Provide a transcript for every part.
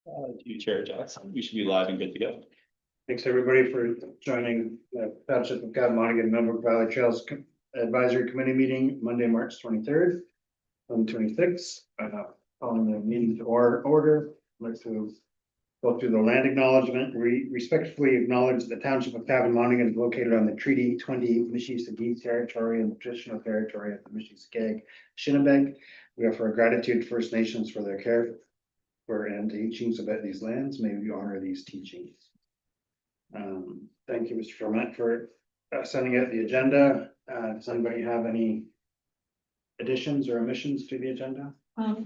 To you, Chair Jackson, we should be live and good to go. Thanks, everybody, for joining the Township of Millbrook and Millbrook Valley Trails Advisory Committee meeting Monday, March 23rd, 2026. Calling the meeting to order. I'd like to go through the land acknowledgement. We respectfully acknowledge the Township of Millbrook is located on the Treaty 20 Mississauga territory and the traditional territory of the Mississauga Shinabeg. We offer our gratitude to First Nations for their care and teachings about these lands. May we honor these teachings. Thank you, Mr. Ferment, for sending out the agenda. Does anybody have any additions or omissions to the agenda?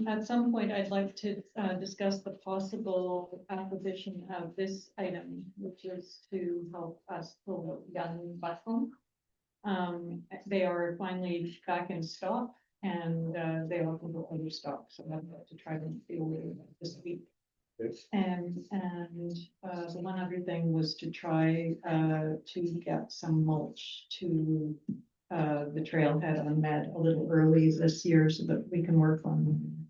At some point, I'd like to discuss the possible acquisition of this item, which is to help us pull young buffalo. They are finally back in stock, and they often go other stock, so I'd like to try to deal with it this week. Yes. And the one other thing was to try to get some mulch to the trailhead on Med a little early this year so that we can work on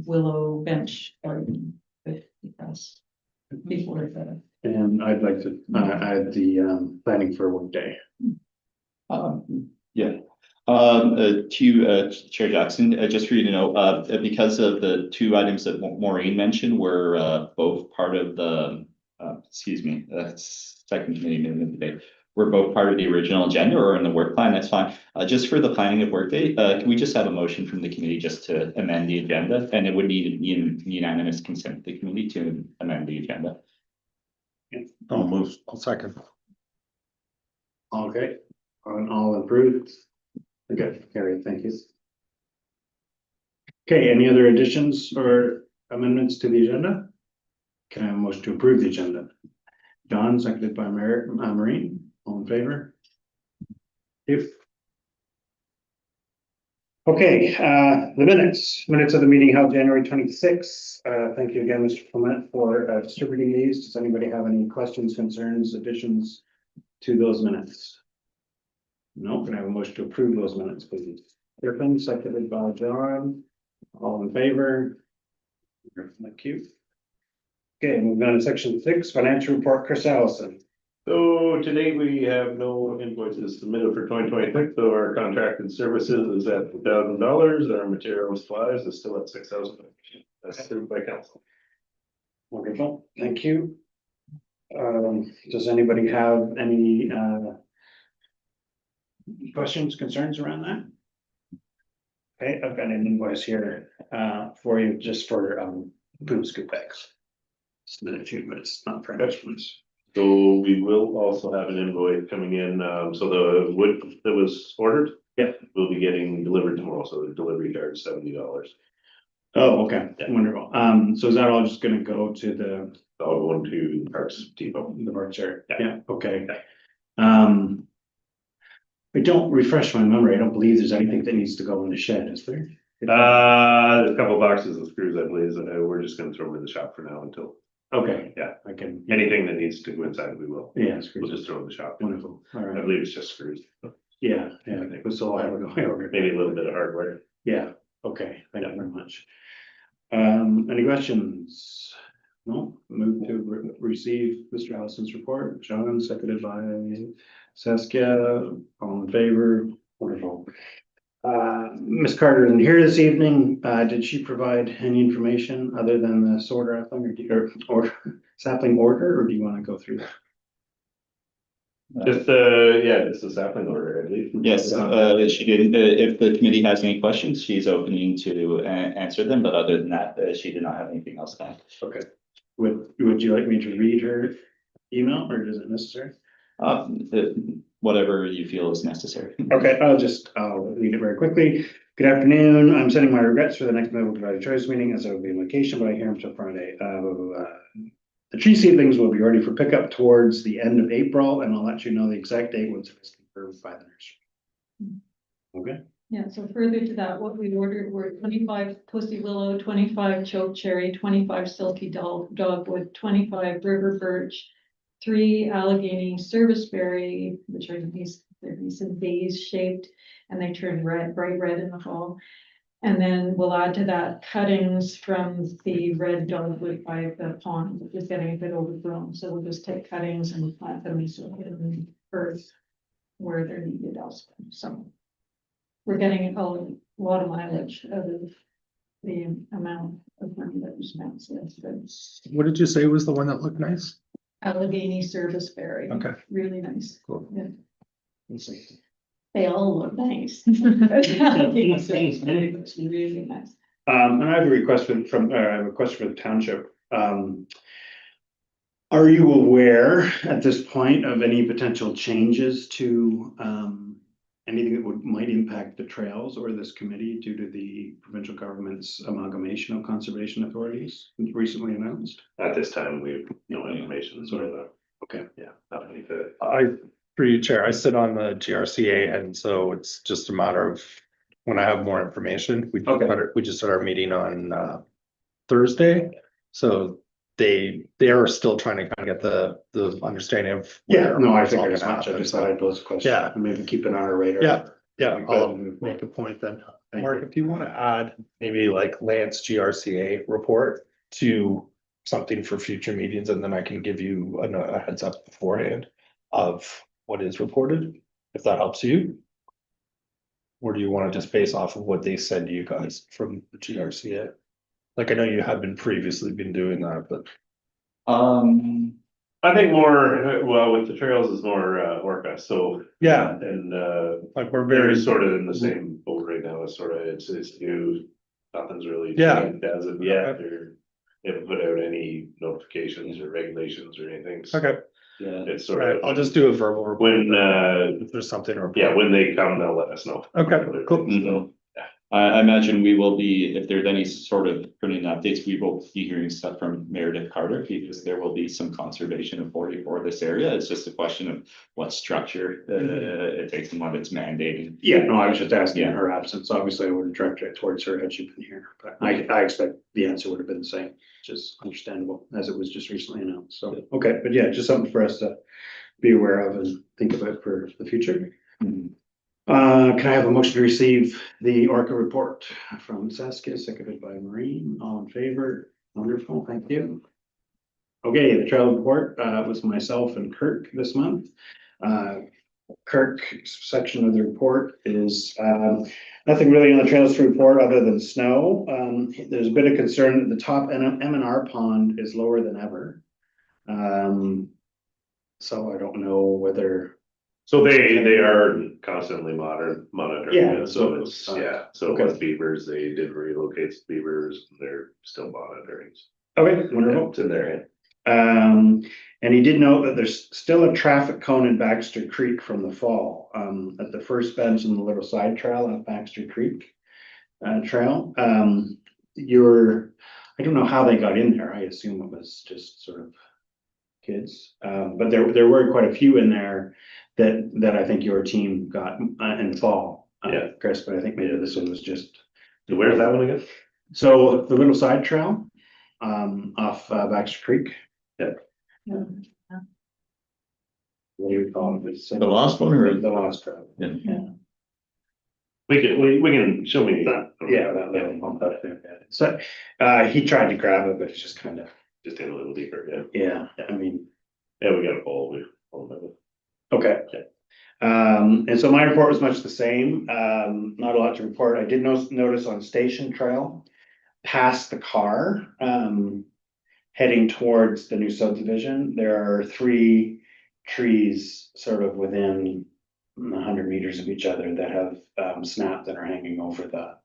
willow bench garden with us before the. And I'd like to add the planning for one day. Yeah. To Chair Jackson, just for you to know, because of the two items that Maureen mentioned were both part of the, second committee meeting of the day. We're both part of the original agenda or in the work plan, that's fine. Just for the planning of workday, can we just have a motion from the committee just to amend the agenda? And it would need unanimous consent of the committee to amend the agenda. I'll move. I'll second. Okay, all approved. Okay, carried, thank you. Okay, any other additions or amendments to the agenda? Can I have a motion to approve the agenda? John, seconded by Maureen, all in favor? If. Okay, the minutes of the meeting held January 26th. Thank you again, Mr. Clement, for distributing these. Does anybody have any questions, concerns, additions to those minutes? No, can I have a motion to approve those minutes, please? Griffin, seconded by John, all in favor? Thank you. Okay, moving on to section 6, financial report, Chris Allison. So today we have no invoices submitted for 2026, so our contracted services is at $1,000, our material supplies is still at $6,000. That's approved by council. Wonderful, thank you. Does anybody have any questions, concerns around that? Okay, I've got an invoice here for you just for food scoop bags. Submitted to you, but it's not for investments. So we will also have an invoice coming in, so the wood that was ordered. Yeah. Will be getting delivered tomorrow, so the delivery charge $70. Oh, okay, wonderful. So is that all just gonna go to the All going to Parks Depot. the Berkshire? Yeah. Yeah, okay. I don't refresh my memory. I don't believe there's anything that needs to go in the shed, is there? A couple boxes of screws, I believe, and we're just gonna throw them in the shop for now until Okay. Yeah. I can. anything that needs to go inside, we will. Yeah, We'll screws. just throw it in the shop. Wonderful. All I right. believe it's just screws, Yeah, yeah. So I have to go over. maybe a little bit of hardware. Yeah, okay, thank you very much. Any questions? No, move to receive Mr. Allison's report. John, seconded by Saskia, all in favor, wonderful. Ms. Carter isn't here this evening. Did she provide any information other than the sorter or sapling order, or do you want to go through that? Just just a sapling order, I believe. Yes, she did. If the committee has any questions, she's opening to answer them, but other than that, she did not have anything else to add. Okay. Would you like me to read her email, or is it necessary? Whatever you feel is necessary. Okay, I'll read it very quickly. Good afternoon. I'm sending my regrets for the next Millbrook Valley Choice meeting as I will be on vacation, but I hear until Friday. The tree seedlings will be ready for pickup towards the end of April, and I'll let you know the exact date once it's confirmed by the nursery. Okay. Yeah, so further to that, what we ordered were 25 pussy willow, 25 choke cherry, 25 silky dogwood, 25 river birch, 3 Allegheny serviceberry, which are these, they're nice and vase shaped, and they turn red, bright red in the fall. And then we'll add to that cuttings from the red dogwood by the pond, which is getting a bit overgrown, so we'll just take cuttings and plant them in earth where they're needed elsewhere, so. We're getting a lot of mileage out of the amount of money that we spent, so that's good. What did you say was the one that looked nice? Allegheny serviceberry. Okay. Really nice. Cool. Yeah. Let's see. They all look nice. Allegheny serviceberry looks really nice. And I have a request from a request for the township. Are you aware at this point of any potential changes to, anything that might impact the trails or this committee due to the provincial government's amalgamation of conservation authorities recently announced? At this time, we have no information, so, Okay. yeah, not any to. Through you, Chair, I sit on the GRCA, and so it's just a matter of when I have more information. Okay. We just had our meeting on Thursday, so they are still trying to kind of get the understanding of. Yeah, no, I what's all figured as gonna much. I happen, just thought I'd pose a question. Yeah. And maybe keep it on our radar. Yeah, yeah, That'd be I'll good. make a point then. Thank Mark, you. if you want to add maybe like Lance GRCA report to something for future meetings, and then I can give you a heads up beforehand of what is reported, if that helps you. Or do you want to just base off of what they send you guys from the GRCA? Like, I know you have been previously been doing that, but I think more, well, with the trails is more, Orca, so. yeah, And, like we're they're very sort of in the same boat right now, it's sort of, it's new, nothing's really. Yeah. changed as of yet, they haven't put out any notifications or regulations or anything. So okay. Yeah. It's sort Right, of. I'll just do a verbal report. When, If there's something to report. yeah, when they come, they'll let us know. Okay, cool. So, I imagine we will be, if there's any sort of printing updates, we will be hearing stuff from Meredith Carter, because there will be some conservation authority for this area. It's just a question of what structure it takes and what it's mandating. Yeah, no, I was just asking in Yeah. her absence. Obviously, I would have directed it towards her had she been here, but I expect the answer would have been the same, which is understandable as it was just recently announced. So, okay, but yeah, just something for us to be aware of and think about for the future. Mhm. Can I have a motion to receive the Orca report from Saskia, seconded by Maureen? All in favor? Wonderful, thank you. Okay, the trail report was myself and Kirk this month. Kirk's section of the report is nothing really on the trails to report other than snow. There's a bit of concern that the top M&R pond is lower than ever. So I don't know whether. So they are constantly monitoring. Yeah, it, so so- it's, yeah, so okay. with beavers, they did relocate beavers, they're still monitoring. Okay, wonderful. It's in their And he did note that there's still a traffic cone in Baxter Creek from the fall, at the first bench in the little side trail on Baxter Creek. Trail, I don't know how they got in there, I assume it was just sort of kids. But there were quite a few in there that I think your team got in the fall. Yeah. Chris, but I think maybe this one was just. Where's that one again? So the little side trail, off Baxter Creek. What do you call it? It's, The last one or? The lost trail. Yeah. We can show me. Yeah, that little bump up there. Yeah. So, he tried to grab it, but it's just kind of, Just in a little deeper, yeah. yeah, I mean, Yeah, we got a pole, we. okay. And so my report was much the same, not a lot to report. I did notice on Station Trail, past the car, heading towards the new subdivision, there are 3 trees sort of within 100 meters of each other that have snapped and are hanging over the,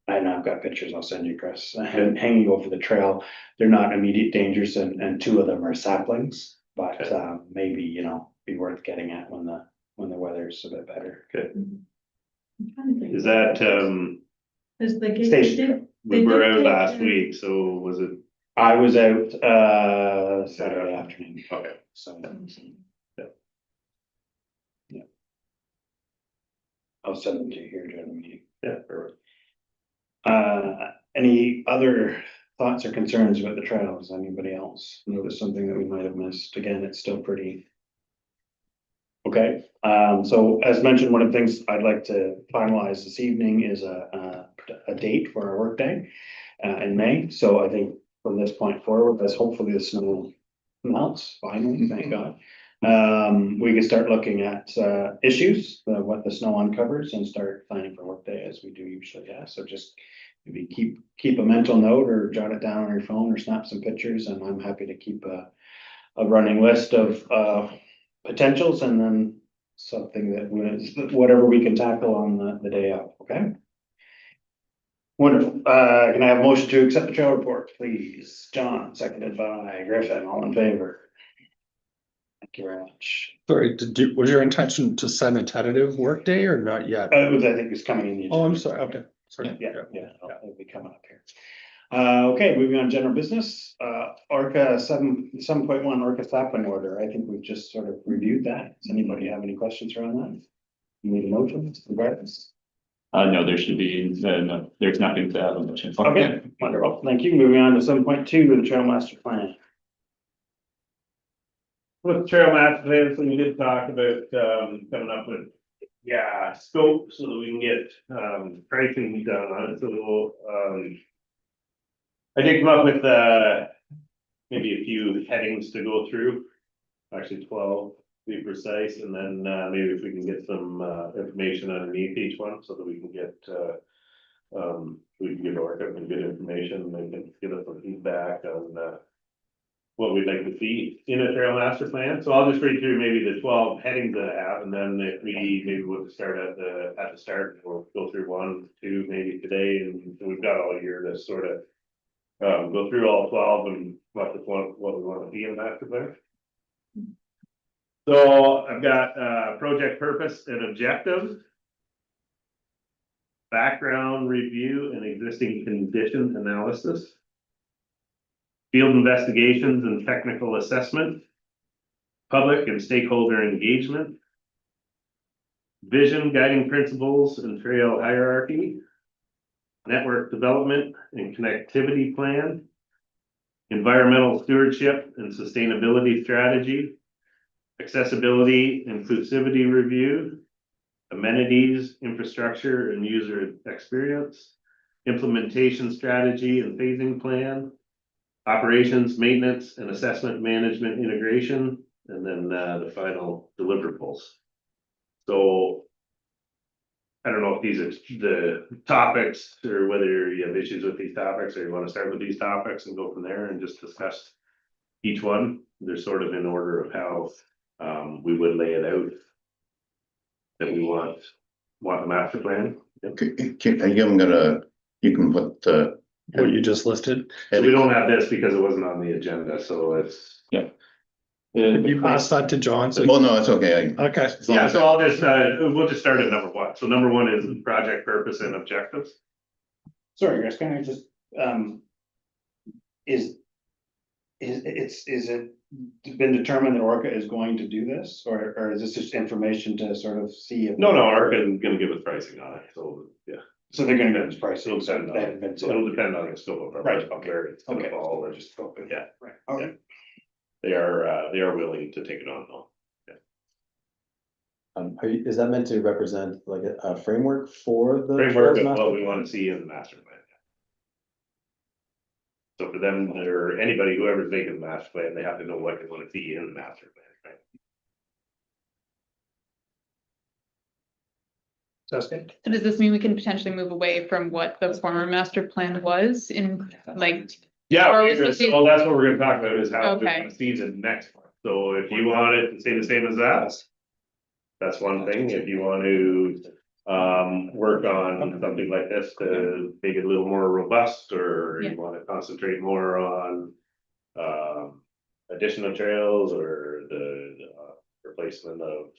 and I've got pictures I'll send you, Chris, hanging over the trail. They're not immediate dangers and 2 of them are saplings, but maybe, you know, be worth getting at when the weather's a bit better. I'm trying to think. Is that, Is the gate- Station they did- Trail. we They were did out take last their- week, so was it? I was out Saturday afternoon. Okay. So. Yeah. I'll send them to you here during the meeting. Yeah, perfect. Any other thoughts or concerns about the trails? Anybody else notice something that we might have missed? Again, it's still pretty. Okay, so as mentioned, one of the things I'd like to finalize this evening is a date for our workday in May. So I think from this point forward, as hopefully the snow melts finally, thank God. We can start looking at issues, what the snow uncovers, and start planning for workday as we do usually. Yeah, so just maybe keep a mental note or jot it down on your phone or snap some pictures, and I'm happy to keep a running list of potentials and then something that whatever we can tackle on the day of, okay? Wonderful. Can I have a motion to accept the trail report, please? John, seconded by Griffin, all in favor? Thank you very much. Sorry, was your intention to send a tentative workday or not yet? I think it's coming in the. Oh, I'm agenda. sorry, okay. Sorry. Yeah, it'll be coming up here. Okay, moving on to general business, Orca 7.1 Orca sapling order. I think we've just sort of reviewed that. Does anybody have any questions around that? You need a motion regardless? No, there should be, no, there's nothing to add on the motion. Okay, wonderful. Thank you. Moving on to 7.2, the trail master plan. With trail master plan, so we did talk about, coming up with, scope so that we can get, pricing done on it, so, I did come up with, maybe a few headings to go through, actually 12 to be precise, and then, maybe if we can get some, information underneath each one, so that we can get, we can give Orca some good information, they can give us some feedback on, what we'd like to see in a trail master plan. So I'll just read through maybe the 12 headings that I have, and then if maybe we'll start at the start, we'll go through 1, 2, maybe today, and we've got all year to sort of go through all 12 and what we want to see in a master plan. So I've got project purpose and objective, background review and existing condition analysis, field investigations and technical assessment, public and stakeholder engagement, vision, guiding principles and trail hierarchy, network development and connectivity plan, environmental stewardship and sustainability strategy, accessibility, inclusivity review, amenities, infrastructure and user experience, implementation strategy and phasing plan, operations, maintenance, and assessment management integration, and then the final deliverables. So I don't know if these are the topics or whether you have issues with these topics or you want to start with these topics and go from there and just discuss each one. They're sort of in order of how we would lay it out that we want the master plan. Yep. You can put the. What you just listed. So we don't have this because it wasn't on the agenda, so it's. Can you pass that to John? So, Well, no, it's okay. okay. Yeah, so I'll just, we'll just start at number 1. So number 1 is project purpose and objectives. Sorry, guys, can I just, is it been determined that Orca is going to do this, or is this just information to sort of see if? No, Arca is gonna give us pricing on it, so, yeah. So they're gonna give us price. It'll depend on, it'll depend on the scope of our. Right, project, where it's gonna Okay. fall, or just, yeah, Right, okay. they are willing to take it on though. Is that meant to represent like a framework for the? Framework trails of master what we plan? wanna see in the master plan. So for them, or anybody, whoever's making the master plan, they have to know what they wanna see in the master plan, right? Sounds good. So does this mean we can potentially move away from what the former master plan was in like, Yeah, Or we should well, that's what we're gonna talk about is how we Okay. wanna see the next one. So if you want it to stay the same as that, that's one thing. If you want to work on something like this to make it a little more robust, or Yeah. you wanna concentrate more on addition of trails or the replacement of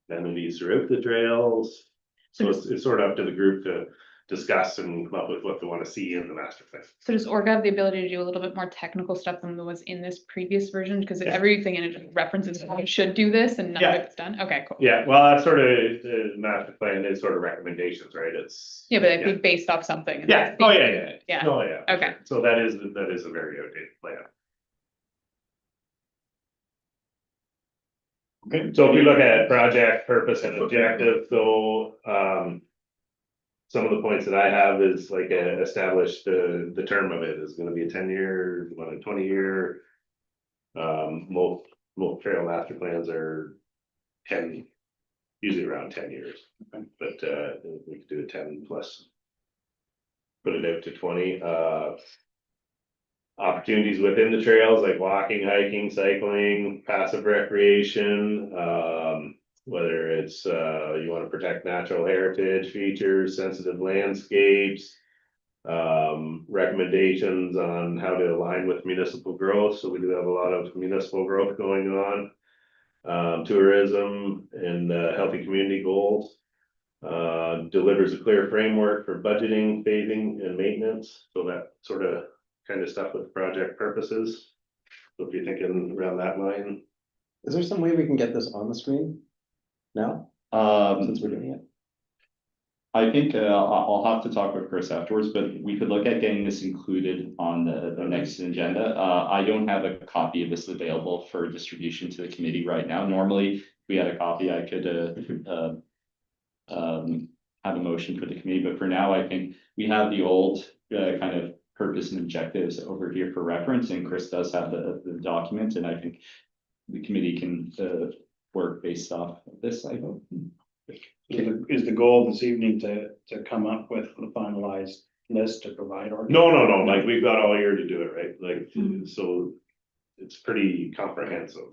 amenities throughout the trails. So it's sort of up to the group to discuss and come up with what they want to see in the master plan. so does Orga have the ability to do a little bit more technical stuff than was in this previous version? Because Yeah. everything in it references how we should do this and none Yeah. of it's done. Okay, cool. Yeah, well, that's sort of the master plan is sort of recommendations, right? It's. Yeah, but it'd be based off something. and Yeah, that's oh, the- yeah. Yeah. Oh, yeah. Okay. So that is a very outdated plan. Okay. So if we look at project purpose and objective, so, some of the points that I have is like establish the term of it is gonna be a 10-year, you want a 20-year. Most trail master plans are 10, usually around 10 years, but, we could do a 10 plus. Put it out to 20, opportunities within the trails like walking, hiking, cycling, passive recreation, whether it's, you wanna protect natural heritage features, sensitive landscapes. Recommendations on how to align with municipal growth, so we do have a lot of municipal growth going on. Tourism and, healthy community goals. Delivers a clear framework for budgeting, phasing and maintenance, so that sort of kind of stuff with project purposes. So if you're thinking around that line, Is there some way we can get this on the screen? Now, since we're doing it? I think I'll have to talk with Chris afterwards, but we could look at getting this included on the next agenda. I don't have a copy of this available for distribution to the committee right now. Normally, if we had a copy, I could have a motion for the committee, but for now, I think we have the old kind of purpose and objectives over here for reference, and Chris does have the document, and I think the committee can work based off of this, I hope. Is the goal this evening to come up with the finalized list to provide? no, like we've got all year to do it, right? Like, so it's pretty comprehensive.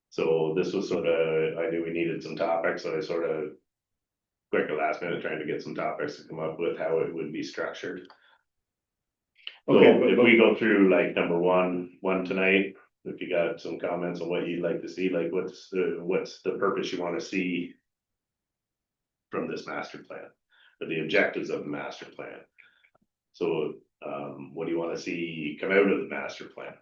So this was sort of, I knew we needed some topics, so I sort of quick at last minute trying to get some topics to come up with how it would be structured. So Okay, if we go through like number one tonight, if you got some comments on what you'd like to see, like what's the purpose you want to see from this master plan, or the objectives of the master plan. So, what do you want to see come out of the master plan?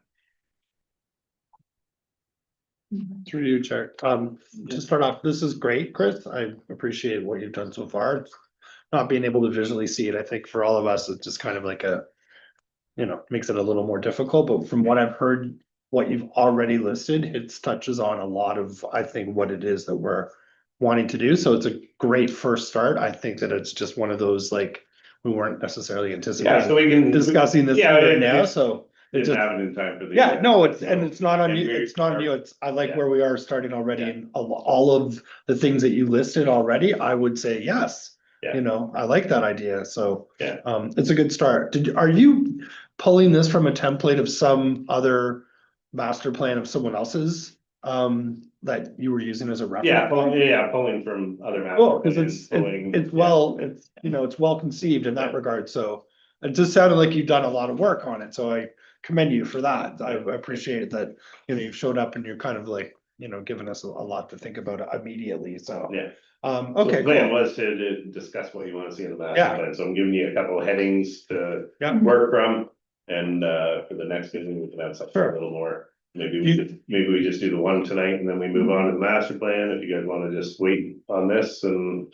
Through you, Chair. To start off, this is great, Chris. I appreciate what you've done so far. Not being able to visually see it, I think for all of us, it's just kind of like makes it a little more difficult, but from what I've heard, what you've already listed, it touches on a lot of, I think, what it is that we're wanting to do. So it's a great first start. I think that it's just one of those, like, we weren't necessarily Yeah, so anticipating we can discussing this yeah, right now, so. It Didn't just, have it in time for the. yeah, no, it's, and so- it's not on and you, we it's not on are- you, it's, I like Yeah. where we are starting already, Yeah. and all of the things that you listed already, I would say, yes. Yeah. I like that idea, so. Yeah. It's a good start. Are you pulling this from a template of some other master plan of someone else's? That you were using as a reference? Yeah, point? pulling from other. Cool, master cause plans, pulling- it's well, it's well conceived in that Yeah. regard, so. It just sounded like you've done a lot of work on it, so I commend you for that. I appreciate that, you've showed up and you're kind of like, giving us a lot to think about immediately, so. Yeah. Okay, So the plan cool. was to discuss what you want to see in the master Yeah. plan, so I'm giving you a couple of headings to Yeah. work from. And for the next meeting, we can have something Sure. a little more, maybe we just do the one tonight and then we move on to the master plan, if you guys want to just wait on this and.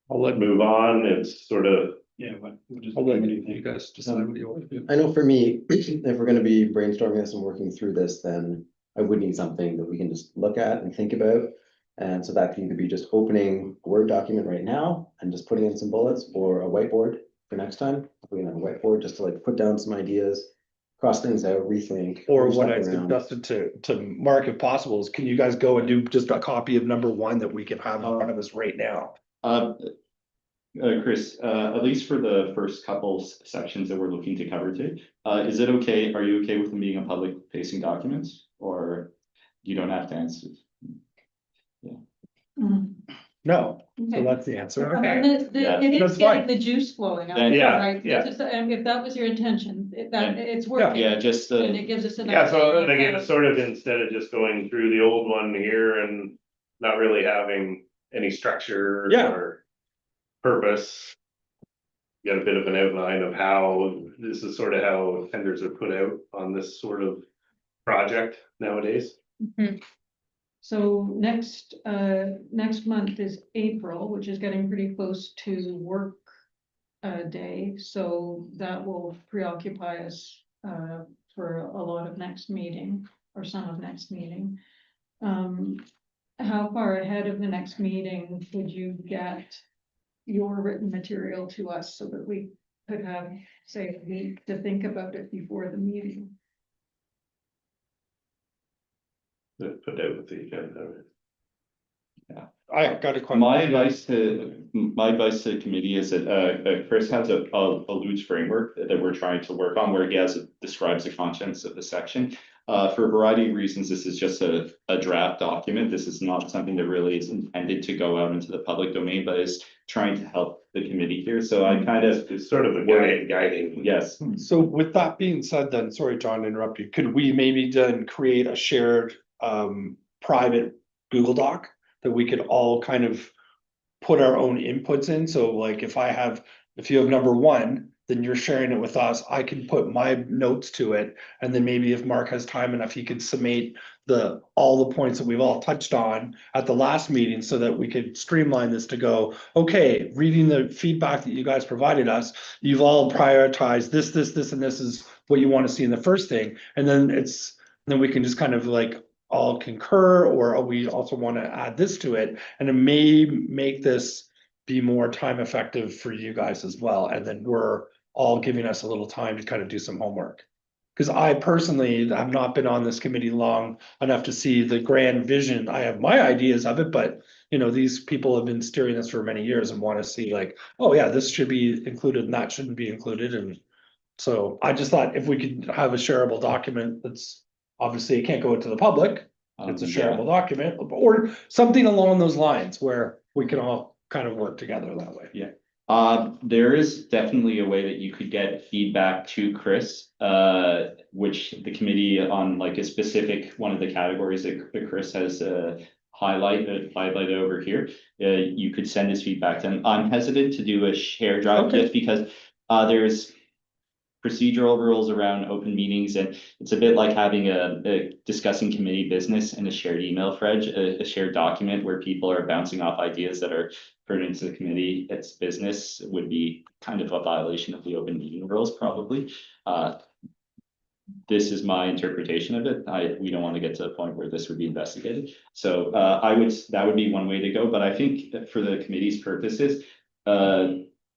I'll let Move on, it's sort of, Yeah, what do you guys decide what you want to do. I know for me, if we're gonna be brainstorming this and working through this, then I would need something that we can just look at and think about. And so that can either be just opening a Word document right now and just putting in some bullets, or a whiteboard for next time. If we can have a whiteboard, just to like put down some ideas, cross things out, rethink. Or move what I stuff around. suggested to Mark, if possible, is can you guys go and do just a copy of number one that we can have in front of us right now? Chris, at least for the first couple sections that we're looking to cover today, is it okay, are you okay with them being a public facing documents, or you don't have to answer? No, so Okay. that's the answer. I mean, Yeah, it that's is fine. getting the juice flowing out. Then- Yeah, Right? yeah. This is- And if that was your intention, Yeah. it's working. Yeah, just, And it gives us an. yeah, so idea again, of- it's sort of instead of just going through the old one here and not really having any structure. Yeah. Or purpose. Got a bit of an outline of how, this is sort of how tenders are put out on this sort of project nowadays. So next month is April, which is getting pretty close to work day, so that will preoccupy us for a lot of next meeting, or some of next meeting. how far ahead of the next meeting would you get your written material to us so that we could have, say, a week to think about it before the meeting? Put out with the agenda. I got a question. My advice to the committee is that, Chris has a loose framework that we're trying to work on where describes the contents of the section. For a variety of reasons, this is just a draft document. This is not something that really is intended to go out into the public domain, but is trying to help the committee here. So I kind of, It's sort of a guiding. yes, So with that being said, then, sorry, John, to interrupt you, could we maybe then create a shared private Google Doc that we could all kind of put our own inputs in? So like if you have number one, then you're sharing it with us. I can put my notes to it. And then maybe if Mark has time enough, he could summate all the points that we've all touched on at the last meeting so that we could streamline this to go, okay, reading the feedback that you guys provided us, you've all prioritized this, and this is what you want to see in the first thing. And then then we can just kind of like all concur, or we also want to add this to it. And it may make this be more time effective for you guys as well. And then we're all giving us a little time to kind of do some homework. Because I personally have not been on this committee long enough to see the grand vision. I have my ideas of it, but these people have been steering this for many years and want to see like, oh yeah, this should be included and that shouldn't be included. And so I just thought if we could have a shareable document that's obviously it can't go into the public. It's a yeah. shareable document or something along those lines where we can all kind of work together that way. Yeah. There is definitely a way that you could get feedback to Chris, which the committee on like a specific one of the categories that Chris has highlighted over here. You could send his feedback to him. I'm hesitant to do a share drive Okay. just because there's procedural rules around open meetings, and it's a bit like having a discussing committee business in a shared email thread, a shared document where people are bouncing off ideas that are pertinent to the committee. Its business would be kind of a violation of the open meeting rules, probably. This is my interpretation of it. We don't want to get to the point where this would be investigated. So that would be one way to go. But I think that for the committee's purposes,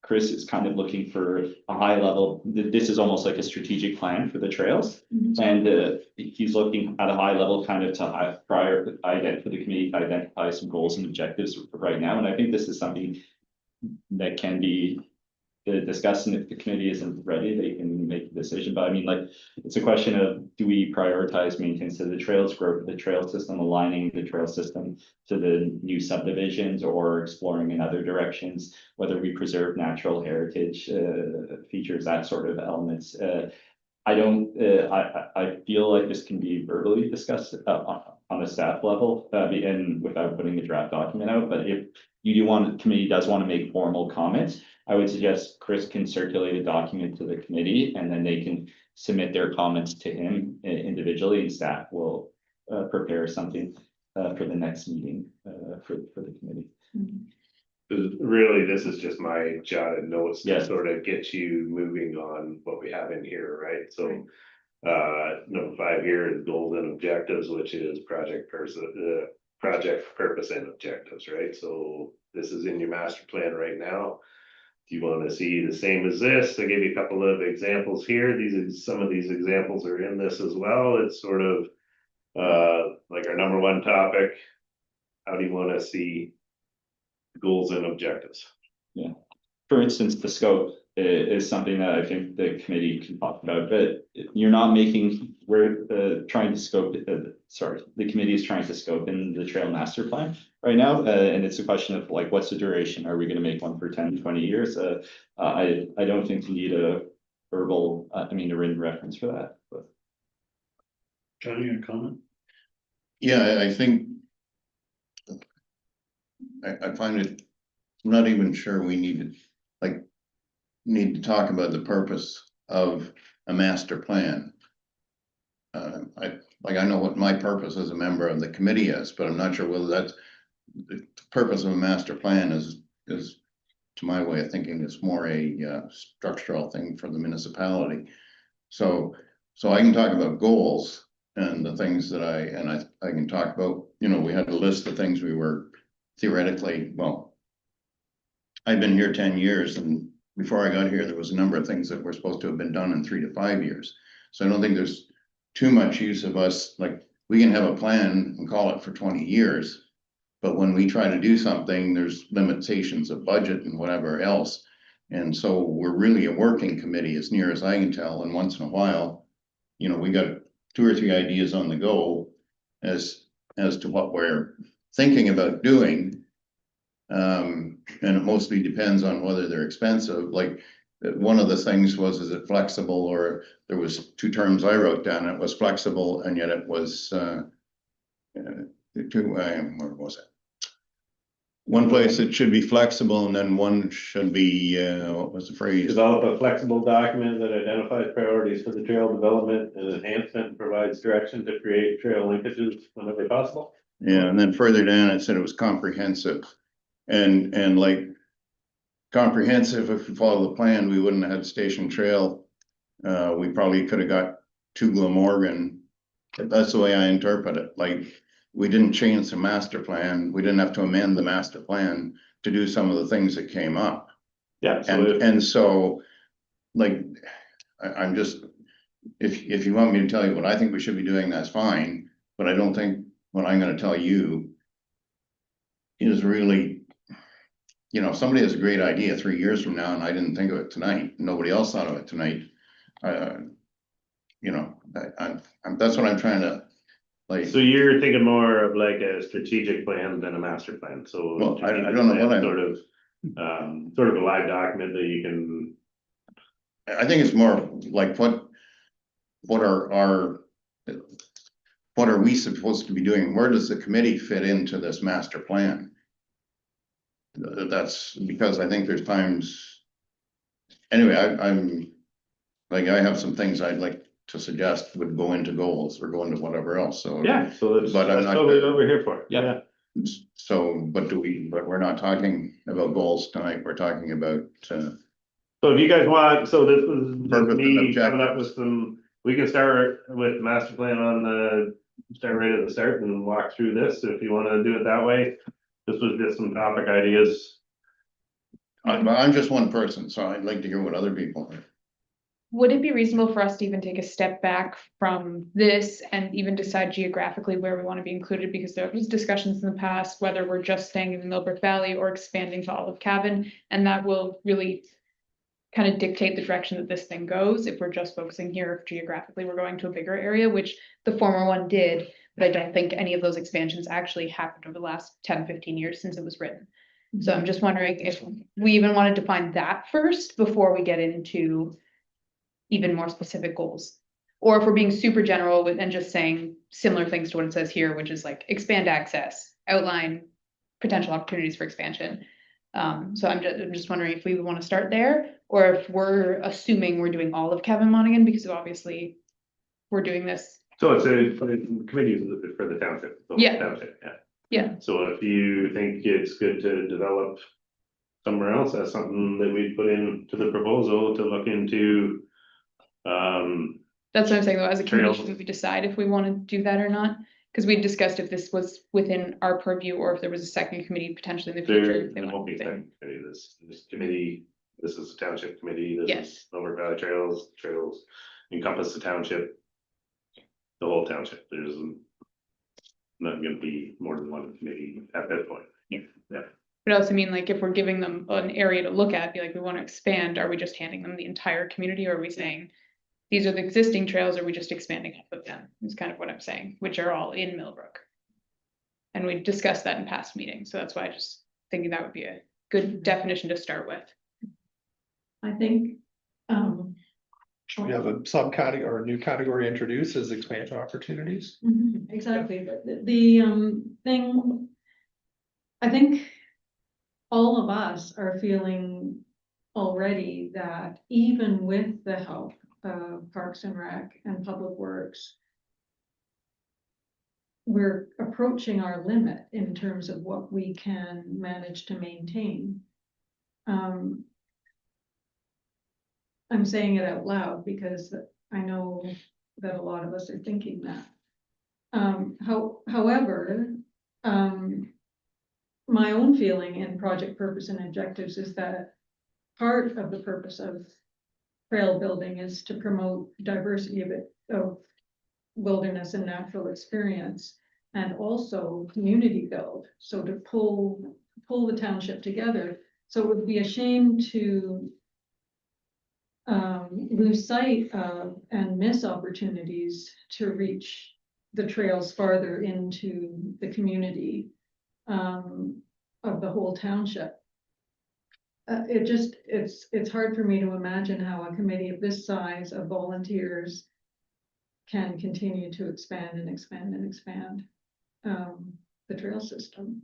Chris is kind of looking for a high level. This is almost like a strategic plan for the trails. And he's looking at a high level kind of to for the committee to identify some goals and objectives right now. And I think this is something that can be discussed, and if the committee isn't ready, they can make a decision. But I mean, like, it's a question of, do we prioritize maintenance of the trails, growth of the trail system, aligning the trail system to the new subdivisions, or exploring in other directions, whether we preserve natural heritage features, that sort of elements. I feel like this can be verbally discussed on a staff level, and without putting a draft document out. But if the committee does want to make formal comments, I would suggest Chris can circulate a document to the committee, and then they can submit their comments to him individually, and staff will prepare something for the next meeting for the committee. Really, this is just my jotted notes to Yes. sort of get you moving on what we have in here, right? So number 5 here is goals and objectives, which is project purpose and objectives, right? So this is in your master plan right now. Do you want to see the same as this? I gave you a couple of examples here. Some of these examples are in this as well. It's sort of like our number one topic. How do you want to see goals and objectives? Yeah. For instance, the scope is something that I think the committee can talk about, but we're trying to scope, the committee is trying to scope in the trail master plan right now. And it's a question of like, what's the duration? Are we going to make one for 10, 20 years? I don't think you need a written reference for that, but. John, you got a comment? Yeah, I think. I find it, I'm not even sure we need to talk about the purpose of a master plan. I know what my purpose as a member of the committee is, but I'm not sure whether that's the purpose of a master plan is, to my way of thinking, is more a structural thing for the municipality. So I can talk about goals, And the things that I can talk about, you know, we had a list of things we were theoretically, well. I've been here 10 years, and before I got here, there was a number of things that were supposed to have been done in 3 to 5 years. So I don't think there's too much use of us, like, we can have a plan and call it for 20 years. But when we try to do something, there's limitations of budget and whatever else. And so we're really a working committee as near as I can tell, and once in a while, you know, we got 2 or 3 ideas on the go as to what we're thinking about doing. And it mostly depends on whether they're expensive, like, one of the things was, is it flexible, or there was 2 terms I wrote down, it was flexible, and yet it was, where was it? One place it should be flexible, and then one should be, what was the phrase? Develop a flexible document that identifies priorities for the trail development and enhancement, and provides direction to create trail linkages whenever possible. Yeah, and then further down, it said it was comprehensive. And like, comprehensive, if we follow the plan, we wouldn't have had Station Trail. We probably could have got to Glamorgan. That's the way I interpret it, like, we didn't change the master plan, we didn't have to amend the master plan to do some of the things that came up. Yeah, so And so, like, I'm just, if you want me to tell you what I think we should be doing, that's fine, but I don't think what I'm gonna tell you is really, you know, if somebody has a great idea 3 years from now and I didn't think of it tonight, nobody else thought of it tonight. You know, that's what I'm trying to, like. so you're thinking more of like a strategic plan than a master plan, so. Well, I don't know what Sort of a live document that you can, I think it's more like, what are we supposed to be doing? Where does the committee fit into this master plan? That's because I think there's times. Anyway, I'm, like, I have some things I'd like to suggest would go into goals or go into whatever else, so. yeah, so that's But I'm not- totally what we're here for. Yeah. So, but we're not talking about goals tonight, we're talking about, So if you guys want, so this is just Purpose and me coming up objectives. with some, we can start with the master plan on the, start right at the start and walk through this, if you wanna do it that way. This was just some topic ideas. I'm just one person, so I'd like to hear what other people. Would it be reasonable for us to even take a step back from this and even decide geographically where we want to be included? Because there was discussions in the past, whether we're just staying in the Millbrook Valley or expanding to Olive Cabin, and that will really kind of dictate the direction that this thing goes. If we're just focusing here, if geographically we're going to a bigger area, which the former one did, but I don't think any of those expansions actually happened over the last 10-15 years since it was written. So I'm just wondering if we even want to define that first before we get into even more specific goals. Or if we're being super general with and just saying similar things to what it says here, which is like expand access, outline potential opportunities for expansion. So I'm just wondering if we want to start there, or if we're assuming we're doing all of Kevin Monaghan, because obviously we're doing this. So it's a committee for the township. The whole Yeah. Township, yeah. Yeah. So if you think it's good to develop somewhere else, that's something that we put into the proposal to look into. That's what I'm saying though, as a committee, Trails. should we decide if we want to do that or not? Because we discussed if this was within our purview or if there was a second committee potentially in the future. There won't be a second committee, this committee, this is the township committee, this Yes. is Millbrook Valley Trails encompass the township. The whole township, there's not gonna be more than one committee at that point. But I also mean, like, if we're giving them an area to look at, be like, we want to expand, are we just handing them the entire community, or are we saying these are the existing trails, or are we just expanding half of them, is kind of what I'm saying, which are all in Millbrook. And we discussed that in past meetings, so that's why I just thinking that would be a good definition to start with. I think, We have a subcategory or a new category introduced as expansion opportunities. exactly, but the thing, I think all of us are feeling already that even with the help of Parks and Rec and Public Works, we're approaching our limit in terms of what we can manage to maintain. I'm saying it out loud because I know that a lot of us are thinking that. However, my own feeling in project purpose and objectives is that part of the purpose of trail building is to promote diversity of wilderness and natural experience, and also community build, so to pull the township together. So it would be a shame to lose sight of and miss opportunities to reach the trails farther into the community of the whole township. It's hard for me to imagine how a committee of this size of volunteers can continue to expand and expand and expand the trail system.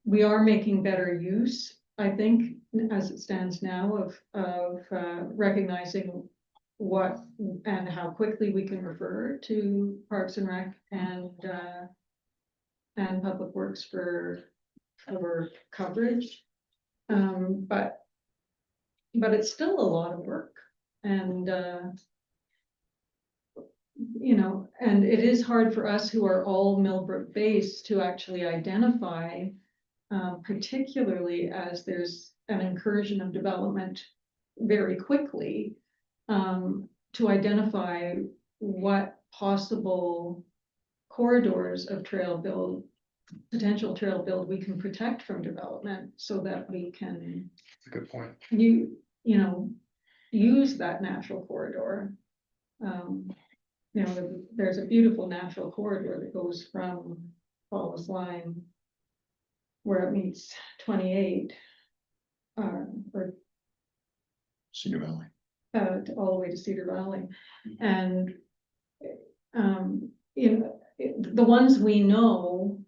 We are making better use, I think, as it stands now, of recognizing what and how quickly we can refer to Parks and Rec and Public Works for coverage. But it's still a lot of work, and and it is hard for us who are all Millbrook based to actually identify, particularly as there's an incursion of development very quickly, to identify what possible corridors of potential trail build we can protect from development, so that we can That's a good point. use that natural corridor. There's a beautiful natural corridor that goes from Paulus Line, where it meets 28, or Cedar Valley. all the way to Cedar Valley. And the ones we know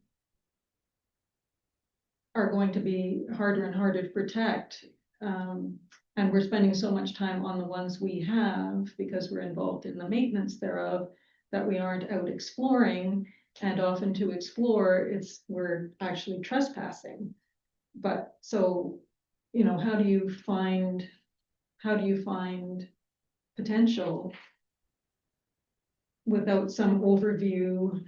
are going to be harder and harder to protect. And we're spending so much time on the ones we have because we're involved in the maintenance thereof, that we aren't out exploring. And often to explore, we're actually trespassing. But so, how do you find potential without some overview?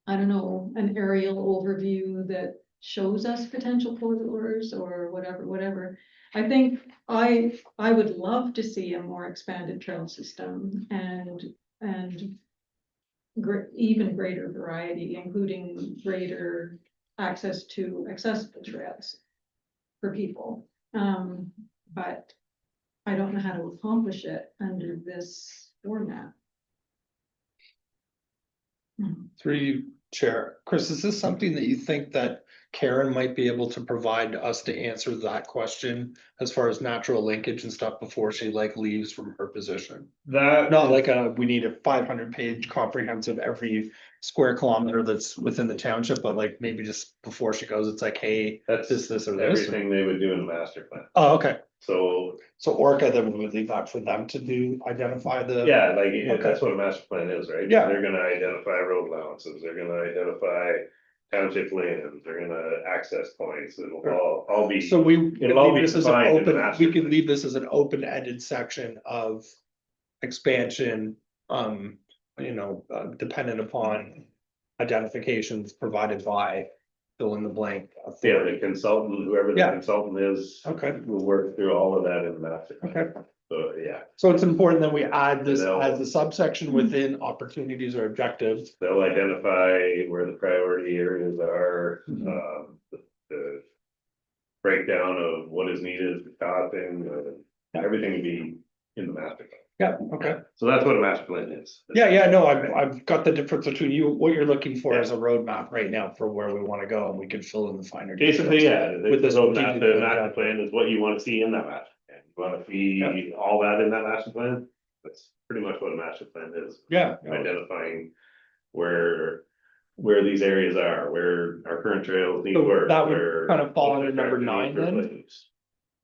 I don't know, an aerial overview that shows us potential corridors or whatever. I think I would love to see a more expanded trail system and even greater variety, including greater access to accessible trails for people. But I don't know how to accomplish it under this format. Through you, Chair. Chris, is this something that you think that Karen might be able to provide us to answer that question as far as natural linkage and stuff before she leaves from her position? That, Not like we need a 500-page comprehensive every square kilometer that's within the township, but like maybe just before she goes, it's like, hey, that's just this or this. everything they would do in the master plan. Oh, okay. So, So Orca, then we would leave that for them to identify the. yeah, Okay. that's what a master plan is, right? Yeah. They're gonna identify road allowances, they're gonna identify township lands, they're gonna access points, it'll all be. So we It'll all be leave this as an defined in the open, master we could plan. leave this as an open-ended section of expansion, dependent upon identifications provided by fill in the blank. Yeah, the consultant, whoever the Yeah. consultant is. Okay. Will work through all of that in the master plan. Okay. So, yeah, So it's important that we add this They'll- as a subsection within opportunities or objectives. they'll identify where the priority areas are, Mhm. the breakdown of what is needed, the costing, Yeah. everything will be in the master plan. Yeah, okay. So that's what a master plan is. Yeah, no, I've got the difference between what you're looking for as a roadmap right now for where we wanna go, and we can fill in the finer. Basically, details. yeah, With the this roadmap, strategic the plan, master yeah. plan is what you wanna see in that master plan. You wanna see all that in that master plan? That's pretty much what a master plan is. Yeah. Identifying where these areas are, where our current trails need So work. that would where kind of fall under infrastructure number 9 needs then? replaced.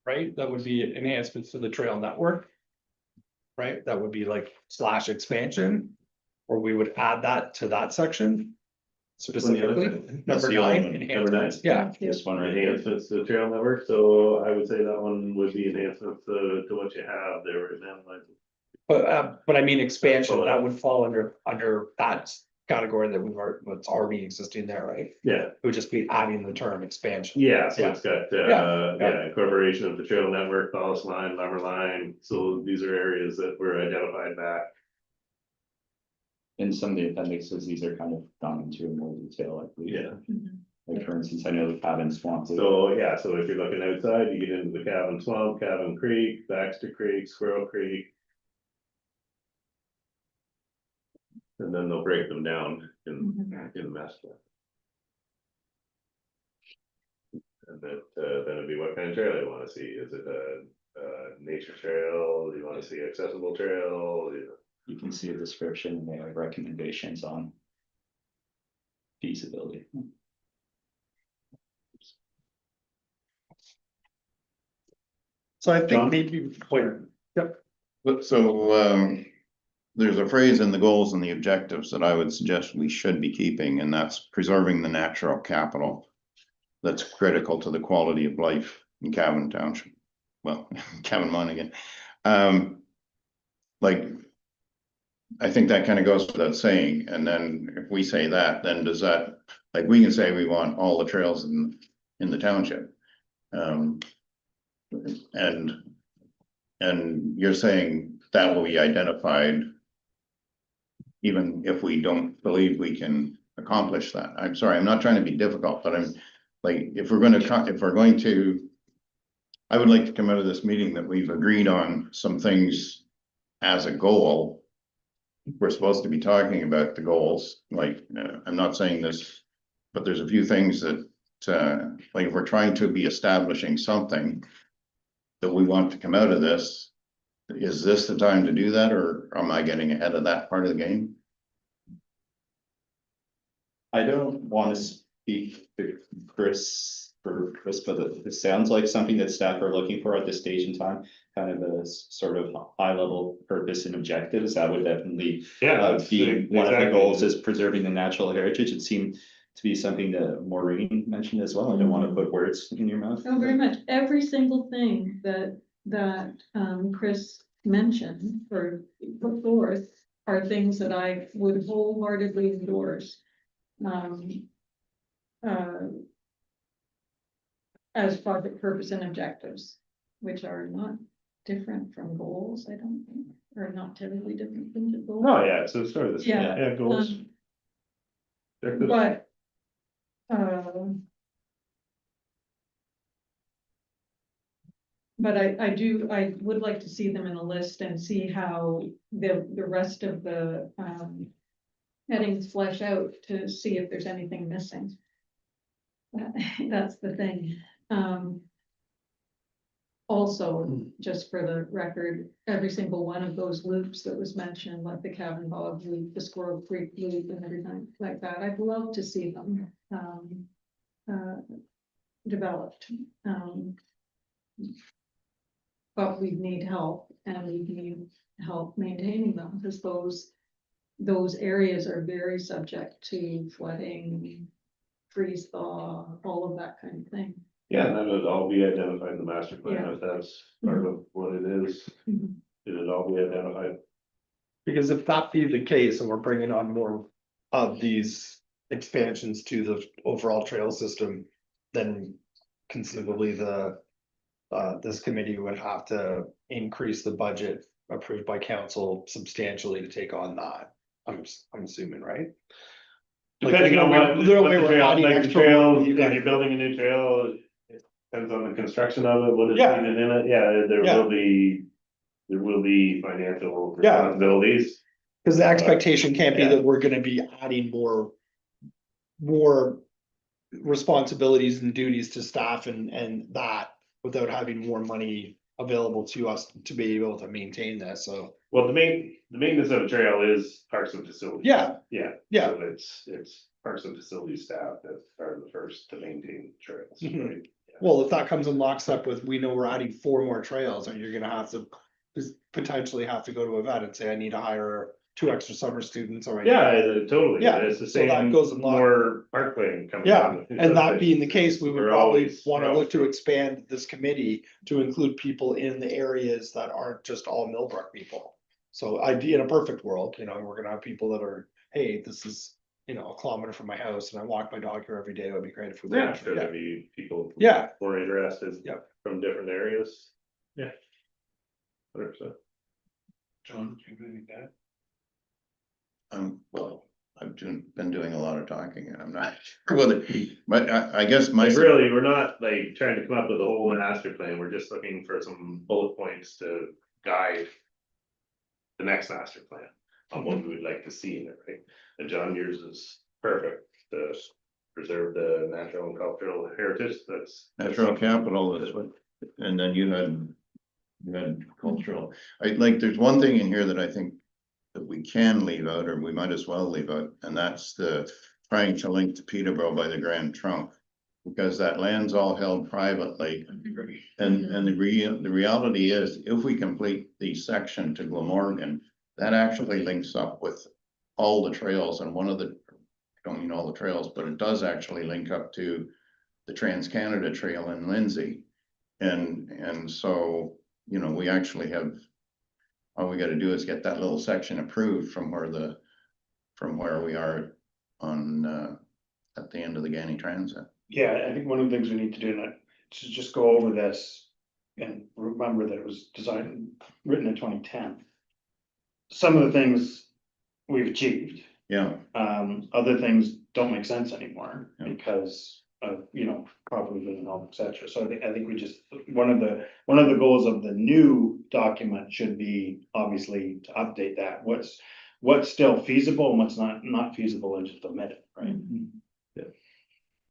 Right, that would be enhancements to the trail network. Right, that would be like / expansion, or we would add that to that section. Specifically, That's number the old 9, one, enhancements, yeah, Thank you. This one right here. Enhancements to the trail network, so I would say that one would be enhancements to what you have there right now, like But I mean expansion, that would fall under that category that what's already existing there, right? Yeah, It would just be adding the term expansion. yeah, so it's got, Yeah. incorporation of the trail network, Falls Line, Lumber Line, so these are areas that were identified back. In some of the appendixes, these are kind of gone into in more detail, I believe. Yeah. Like for instance, I know the cabin swamp. So, yeah, so if you're looking outside, you get into the Cabin Swamp, Cabin Creek, Baxter Creek, Squirrel Creek. And then they'll break them down in the master plan. And then it'd be what kind of trail you wanna see, is it a nature trail, do you wanna see accessible trail? You can see a description and they have recommendations on feasibility. So I think John? maybe, wait, But so, there's a phrase in the goals and the objectives that I would suggest we should be keeping, and that's preserving the natural capital. That's critical to the quality of life in Cavan Township. Well, Cavan Monaghan. Like, I think that kind of goes without saying, and then if we say that, then does that, like, we can say we want all the trails in the township. And you're saying that will be identified even if we don't believe we can accomplish that. I'm sorry, I'm not trying to be difficult, but I'm like, if we're going to, I would like to come out of this meeting that we've agreed on some things as a goal. We're supposed to be talking about the goals, like, I'm not saying this, but there's a few things that, like, if we're trying to be establishing something that we want to come out of this, is this the time to do that, or am I getting ahead of that part of the game? I don't want to speak to Chris, but it sounds like something that staff are looking for at this stage in time. Kind of a sort of high level purpose and objectives. That would definitely be one of the goals is preserving the natural heritage. It seemed to be something that Maureen mentioned as well. I don't want to put words in your mouth. Oh, very much. Every single thing that Chris mentioned or put forth are things that I would wholeheartedly endorse. As project purpose and objectives, which are not different from goals, I don't think, or not terribly different from the goals. Oh, yeah, so it's sort of the, Yeah, goals. Objectives. But, I would like to see them in a list and see how the rest of the, headings flesh out to see if there's anything missing. That's the thing. Also, just for the record, every single one of those loops that was mentioned, like the Cabin Bog loop, the Squirrel Creek loop and everything like that, I'd love to see them developed. But we need help and we need help maintaining them because those areas are very subject to flooding, freeze thaw, all of that kind of thing. Yeah, and that would all be identified in the master plan, Yeah. if that's part of what it is. Mhm. It'd all be identified. because if that be the case and we're bringing on more of these expansions to the overall trail system, then conceivably this committee would have to increase the budget approved by council substantially to take on that. I'm assuming, right? Like, Depending on what the way the we're trail, adding like the extra trail, work, you if guys- you're building a new trail, it depends on the construction of it, what is Yeah. needed in it, yeah, there Yeah. will be financial Yeah. responsibilities. Cause the expectation can't be Yeah. that we're gonna be adding more responsibilities and duties to staff and that without having more money available to us to be able to maintain this, so. Well, the maintenance of a trail is parks and facilities. Yeah, Yeah. Yeah. So it's parks and facilities staff that are the first to maintain trails, Mhm. right? Yeah. well, if that comes in lockstep with, we know we're adding 4 more trails, and you're gonna have to potentially have to go to a vet and say, I need to hire 2 extra summer students or. Yeah, totally. Yeah, It's the so that same, goes in line. more parkland coming. Yeah, down. and that being the case, we would We're probably always- wanna we're look to always- expand this committee to include people in the areas that aren't just all Millbrook people. So in a perfect world, you know, we're gonna have people that are, hey, this is, you know, a kilometer from my house and I walk my dog here every day. It would be great if we. Yeah, sure, there'd be people. Yeah. More interested. Yep. From different areas. Yeah. 100%. John, do you have anything to add? Well, been doing a lot of talking and I'm not sure whether, but I guess my. Like really, we're not like trying to come up with a whole master plan, we're just looking for some bullet points to guide. The next master plan on what we would like to see in it, right? And John, yours is perfect, to preserve the natural and cultural heritage, that's. Natural capital is what, and then you had cultural. There's one thing in here that I think that we can leave out, or we might as well leave out, and that's the trying to link to Peterborough by the Grand Trunk. Because that land's all held privately. And the reality is, if we complete the section to Glamorgan, that actually links up with all the trails, and one of the, I don't mean all the trails, but it does actually link up to the Trans-Canada Trail in Lindsay. And so, you know, we actually have, all we gotta do is get that little section approved from where we are on, at the end of the Ganney Transit. Yeah, I think one of the things we need to do now is just go over this and remember that it was written in 2010. Some of the things we've achieved, Yeah, other things don't make sense anymore Yeah. because of, you know, property being held, et cetera. So I think we just, one of the goals of the new document should be obviously to update that. What's still feasible and what's not feasible and just omit it, right?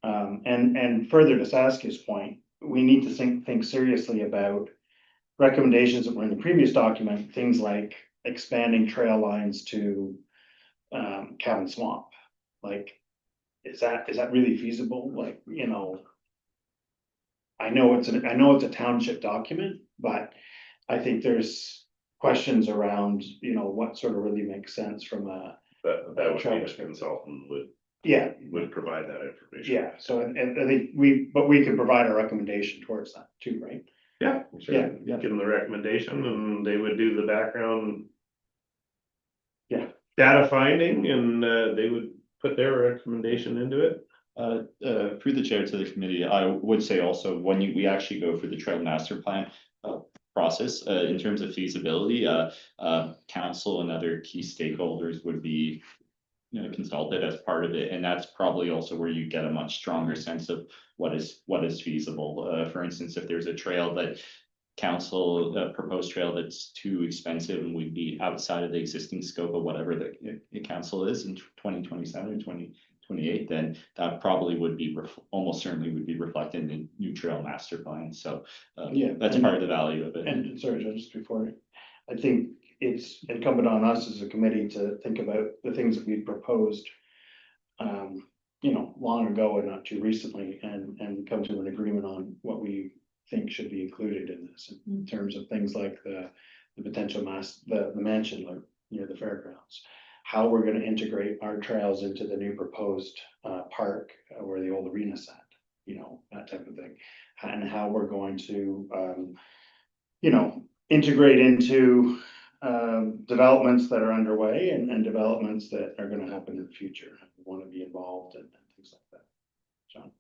And further to Saskia's point, we need to think seriously about recommendations that were in the previous document, things like expanding trail lines to Cabin Swamp. Like, is that really feasible? Like, you know, I know it's a township document, but I think there's questions around, you know, what sort of really makes sense from a. That would be a consultant Yeah, would provide that information. yeah, so and I think we can provide a recommendation towards that too, right? Yeah, sure. Yeah. Give them the recommendation and they would do the background. Yeah. Data finding and they would put their recommendation into it. Through the chair to the committee, I would say also, when we actually go for the trail master plan process, in terms of feasibility, council and other key stakeholders would be, you know, consulted as part of it, and that's probably also where you get a much stronger sense of what is feasible. For instance, if there's a trail that council proposed trail that's too expensive and would be outside of the existing scope of whatever the council is in 2027 or 2028, then that probably would be almost certainly would be reflected in the new trail master plan. So Yeah, that's part of the value of it. And sorry, Joe, just before, I think it's incumbent on us as a committee to think about the things that we proposed. You know, long ago and not too recently, and come to an agreement on what we think should be included in this, in terms of things like the potential the mansion, like near the fairgrounds. How we're gonna integrate our trails into the new proposed park where the old arena sat, you know, that type of thing. And how we're going to, you know, integrate into developments that are underway and developments that are gonna happen in the future. We wanna be involved and things like that. John?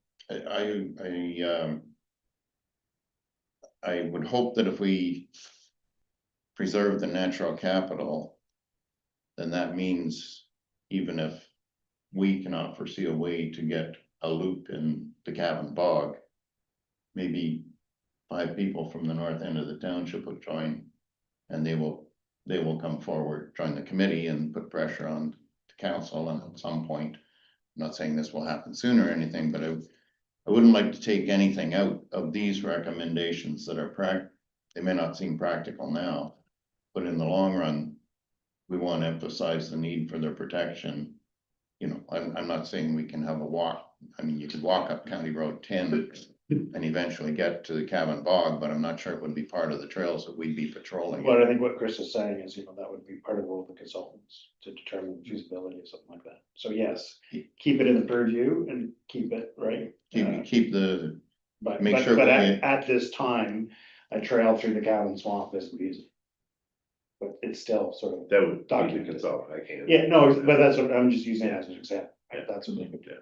I would hope that if we preserve the natural capital, then that means even if we cannot foresee a way to get a loop in the Cabin Bog, maybe 5 people from the north end of the township will join, and they will come forward, join the committee and put pressure on the council. And at some point, I'm not saying this will happen soon or anything, but I wouldn't like to take anything out of these recommendations that are they may not seem practical now, but in the long run, we want to emphasize the need for their protection. You know, I'm not saying we can have a walk. I mean, you could walk up County Road 10 and eventually get to the Cabin Bog, but I'm not sure it would be part of the trails that we'd be patrolling. Well, I think what Chris is saying is, you know, that would be part of the role of the consultants to determine feasibility or something like that. So yes, keep it in the purview and keep it, right? Keep the, But make sure but we- at this time, a trail through the Cabin Swamp isn't feasible. but it's still sort of. That would be Documented. consolidated, I can't. Yeah, no, but that's what, I'm just using it as an example, that's what they could do.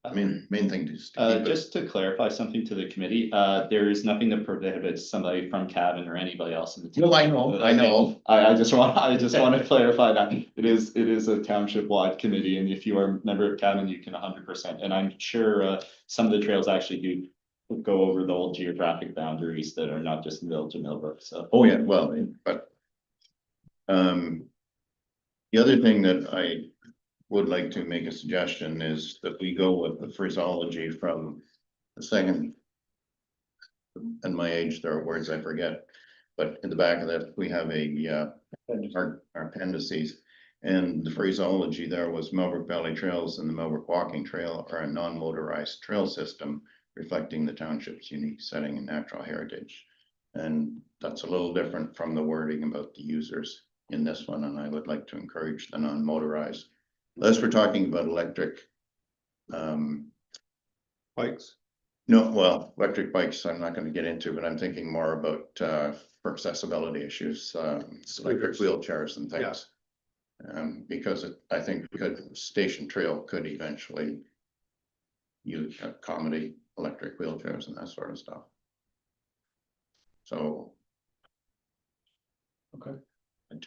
I mean, main thing is to keep it. Just to clarify something to the committee, there is nothing that prohibits somebody from Cavan or anybody else in the. team. No, I know. I just want to clarify that it is a township-wide committee, and if you are a member of Cavan, you can 100%. And I'm sure some of the trails actually do go over the old geographic boundaries that are not just in the village of Millbrook, so. Oh, yeah, well, but. The other thing that I would like to make a suggestion is that we go with the phraseology from the second. At my age, there are words I forget, but in the back of that, we have our appendices. And the phraseology there was Millbrook Valley Trails and the Millbrook Walking Trail are a non-motorized trail system reflecting the township's unique setting and natural heritage. And that's a little different from the wording about the users in this one, and I would like to encourage the non-motorized. Unless we're talking about electric. Bikes. No, well, electric bikes, I'm not gonna get into, but I'm thinking more about, for accessibility issues, electric wheelchairs and things. Because I think Station Trail could eventually accommodate electric wheelchairs and that sort of stuff. So. Okay.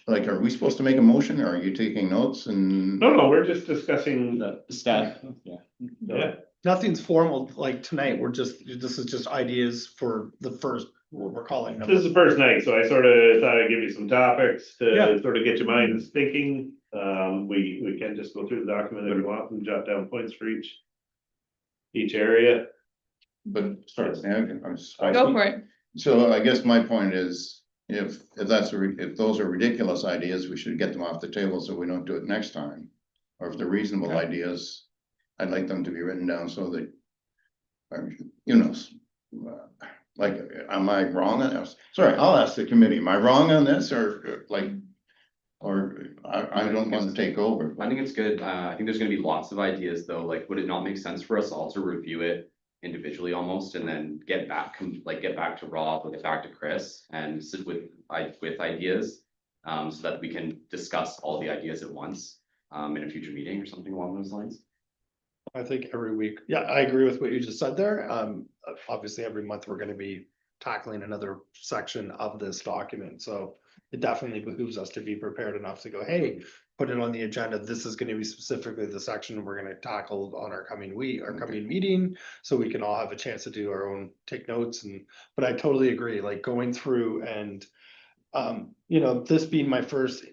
Like, are we supposed to make a motion, or are you taking notes and? No, we're just discussing, The staff, yeah. yeah, Nothing's formal, like tonight, this is just ideas for the first, what we're calling them. this is the first night, so I sort of thought I'd give you some topics Yeah. to sort of get your minds thinking. We can just go through the document if you want and jot down points for each area. But, sorry, Go for it. So I guess my point is, if those are ridiculous ideas, we should get them off the table so we don't do it next time. Or if they're reasonable ideas, I'd like them to be written down so that, like, am I wrong on this? Sorry, I'll ask the committee, am I wrong on this, or like, or I don't want to take over. I think it's good. I think there's gonna be lots of ideas though, like, would it not make sense for us all to review it individually almost and then get back to Rob or get back to Chris and sit with ideas? So that we can discuss all the ideas at once, in a future meeting or something along those lines. I think every week, yeah, I agree with what you just said there. Obviously, every month we're gonna be tackling another section of this document, so it definitely behooves us to be prepared enough to go, hey, put it on the agenda. This is gonna be specifically the section we're gonna tackle on our coming meeting, so we can all have a chance to do our own, take notes but I totally agree, like going through and this being my first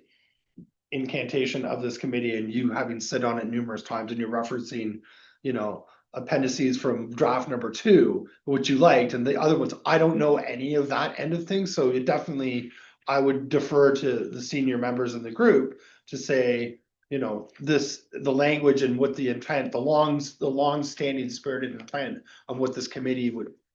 incantation of this committee and you having sit on it numerous times and you're referencing, appendices from draft number 2, which you liked, and the other ones, I don't know any of that end of things, so it definitely, I would defer to the senior members in the group to say, the language and what the intent, the long-standing spirited intent of what this committee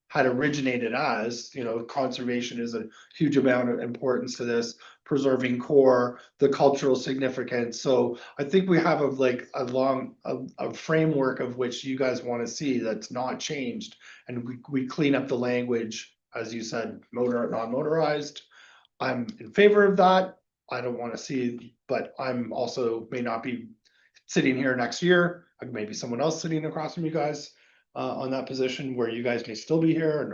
had originated as, conservation is a huge amount of importance to this, preserving core, the cultural significance. So I think we have a framework of which you guys want to see that's not changed. And we clean up the language, as you said, non-motorized. I'm in favor of that. I don't want to see, but I'm also may not be sitting here next year. Maybe someone else sitting across from you guys on that position where you guys may still be here, and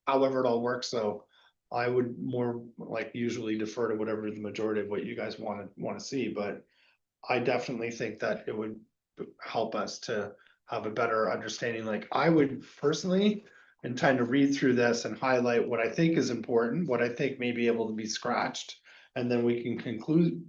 however it all works. So I would more like usually defer to whatever the majority of what you guys want to see, but I definitely think that it would help us to have a better understanding. Like I would personally intend to read through this and highlight what I think is important, what I think may be able to be scratched. And then we can conclude,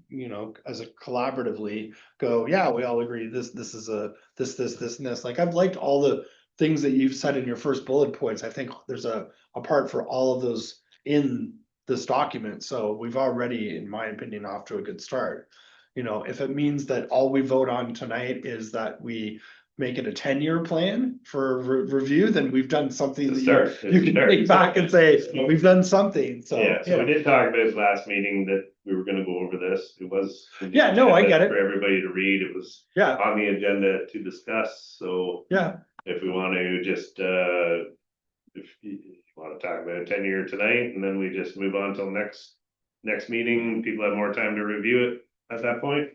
as a collaboratively go, yeah, we all agree this is this and this. Like I've liked all the things that you've said in your first bullet points. I think there's a part for all of those in this document. So we've already, in my opinion, off to a good start. If it means that all we vote on tonight is that we make it a 10-year plan for review, then we've done something that you can take back and say, we've done something. So Yeah, so we did talk about this last meeting that we were gonna go over this. It was. Yeah, no, I get it. For everybody to read, it was on the agenda to discuss, so. Yeah. If we want to just, if you want to talk about a 10-year tonight, and then we just move on till next next meeting, people have more time to review it at that point.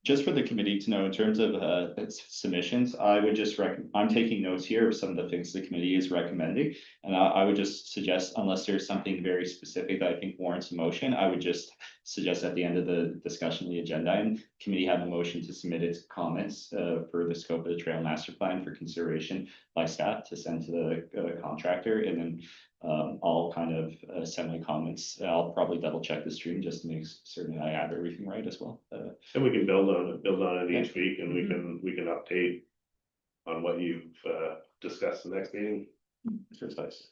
Just for the committee to know, in terms of submissions, I would just I'm taking notes here of some of the things the committee is recommending. And I would just suggest, unless there's something very specific that I think warrants a motion, I would just suggest at the end of the discussion, the agenda, and committee have a motion to submit its comments for the scope of the trail master plan for consideration by staff to send to the contractor, and then all kind of semi comments. I'll probably double check the stream just to make certain I have everything right as well. And we can build on it each week, and we can update on what you've discussed in the next meeting. Exercise.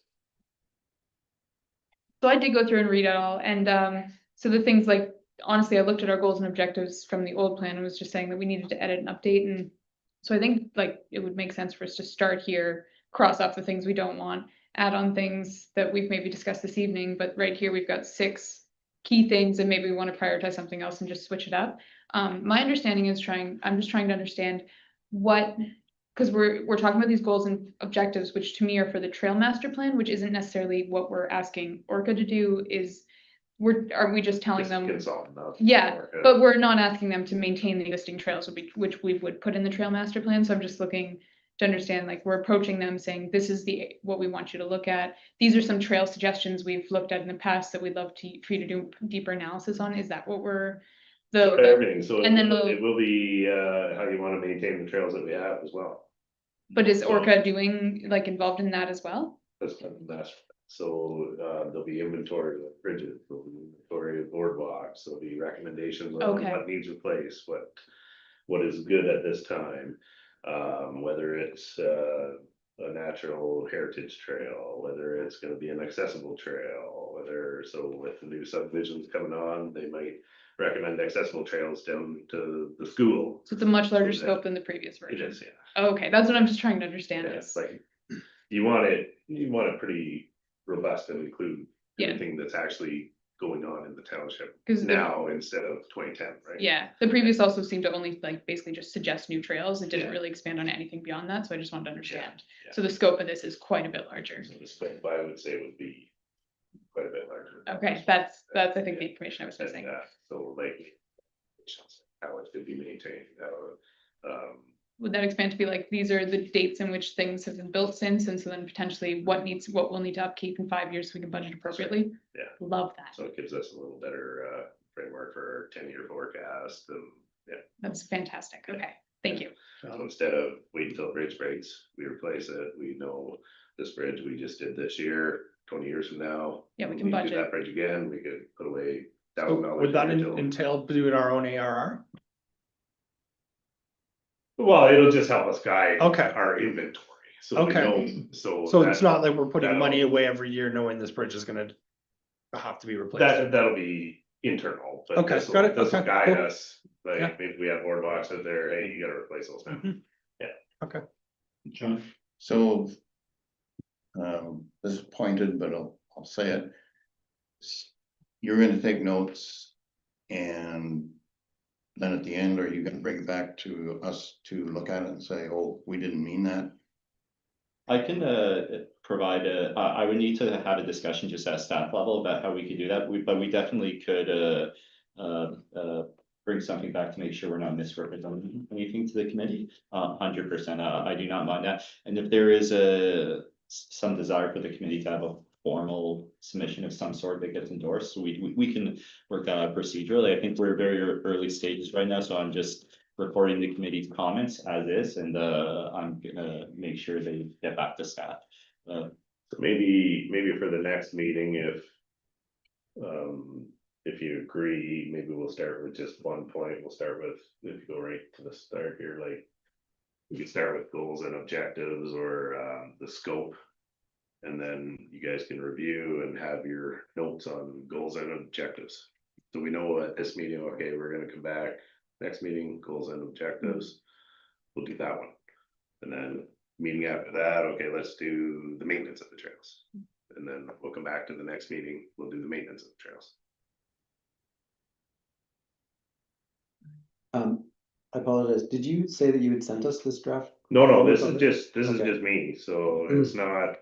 So I did go through and read it all, and so the things like, honestly, I looked at our goals and objectives from the old plan and was just saying that we needed to edit and update, and so I think like it would make sense for us to start here, cross off the things we don't want, add on things that we've maybe discussed this evening, but right here we've got 6 key things, and maybe we want to prioritize something else and just switch it up. My understanding is I'm just trying to understand what, because we're talking about these goals and objectives, which to me are for the trail master plan, which isn't necessarily what we're asking Orca to do. Are we just telling them? Yeah, but we're not asking them to maintain the existing trails, which we would put in the trail master plan. So I'm just looking to understand, like, we're approaching them saying, this is what we want you to look at. These are some trail suggestions we've looked at in the past that we'd love for you to do deeper analysis on. Is that what we're everything, so and then it will be how you want to maintain the trails that we have as well. But is Orca doing, like, involved in that as well? That's so there'll be inventory of bridges, there'll be inventory of boardwalks, there'll be recommendations on Okay. what needs replaced, what is good at this time. Whether it's a natural heritage trail, whether it's gonna be an accessible trail, so with the new subdivisions coming on, they might recommend accessible trails down to the school. So it's a much larger So that- scope than the previous It version. is, yeah. Okay, that's what I'm just trying to understand Yeah, is. it's like, you want it pretty robust and include Yeah. everything that's actually going on in the township 'Cause now instead of 2010, right? Yeah, the previous also seemed to only like basically just suggest new trails. It didn't Yeah. really expand on anything beyond that, so I just wanted to understand. yeah. So the scope of this is quite a bit larger. So the scope, I would say, would be quite a bit larger. Okay, that's I think the information I was missing. So like, how it should be maintained, Would that expand to be like, these are the dates in which things have been built since, and so then potentially what we'll need to upkeep in 5 years so we can budget appropriately? Yeah. Love that. so it gives us a little better framework for our 10-year forecast, and That's fantastic. Okay, thank you. so instead of waiting till the bridge breaks, we replace it. We know this bridge we just did this year, 20 years from now. Yeah, we when can do budget. that bridge again, we could put away So $1,000. would that until- entail doing our own ARR? Well, it'll just help us guide Okay. our inventory, so we Okay. know, so. So that- it's not like we're putting that'll- money away every year knowing this bridge is gonna have to be replaced. That'll be internal, but Okay, this'll got it, this'll okay, guide cool. us, like, Yeah. if we have boardwalks out there, hey, you gotta replace those now. Mhm. Yeah. Okay. John? So. This is pointed, but I'll say it. You're gonna take notes and. Then at the end, are you gonna bring it back to us to look at it and say, oh, we didn't mean that? I can provide I would need to have a discussion just at staff level about how we could do that. But we definitely could bring something back to make sure we're not misrepresenting anything to the committee. 100%. I do not mind that. And if there is some desire for the committee to have a formal submission of some sort that gets endorsed, we can work that out procedurally. I think we're very early stages right now, so I'm just recording the committee's comments as is, and I'm gonna make sure they get back to staff. So maybe for the next meeting, if you agree, maybe we'll start with just one point. We'll start with, if you go right to the start here, like. We could start with goals and objectives, or the scope. And then you guys can review and have your notes on goals and objectives. So we know at this meeting, okay, we're gonna come back, next meeting, goals and objectives. We'll do that one. And then meeting after that, okay, let's do the maintenance of the trails. And then we'll come back to the next meeting, we'll do the maintenance of the trails. I apologize. Did you say that you had sent us this draft? No, this is Okay. just me, so it's not,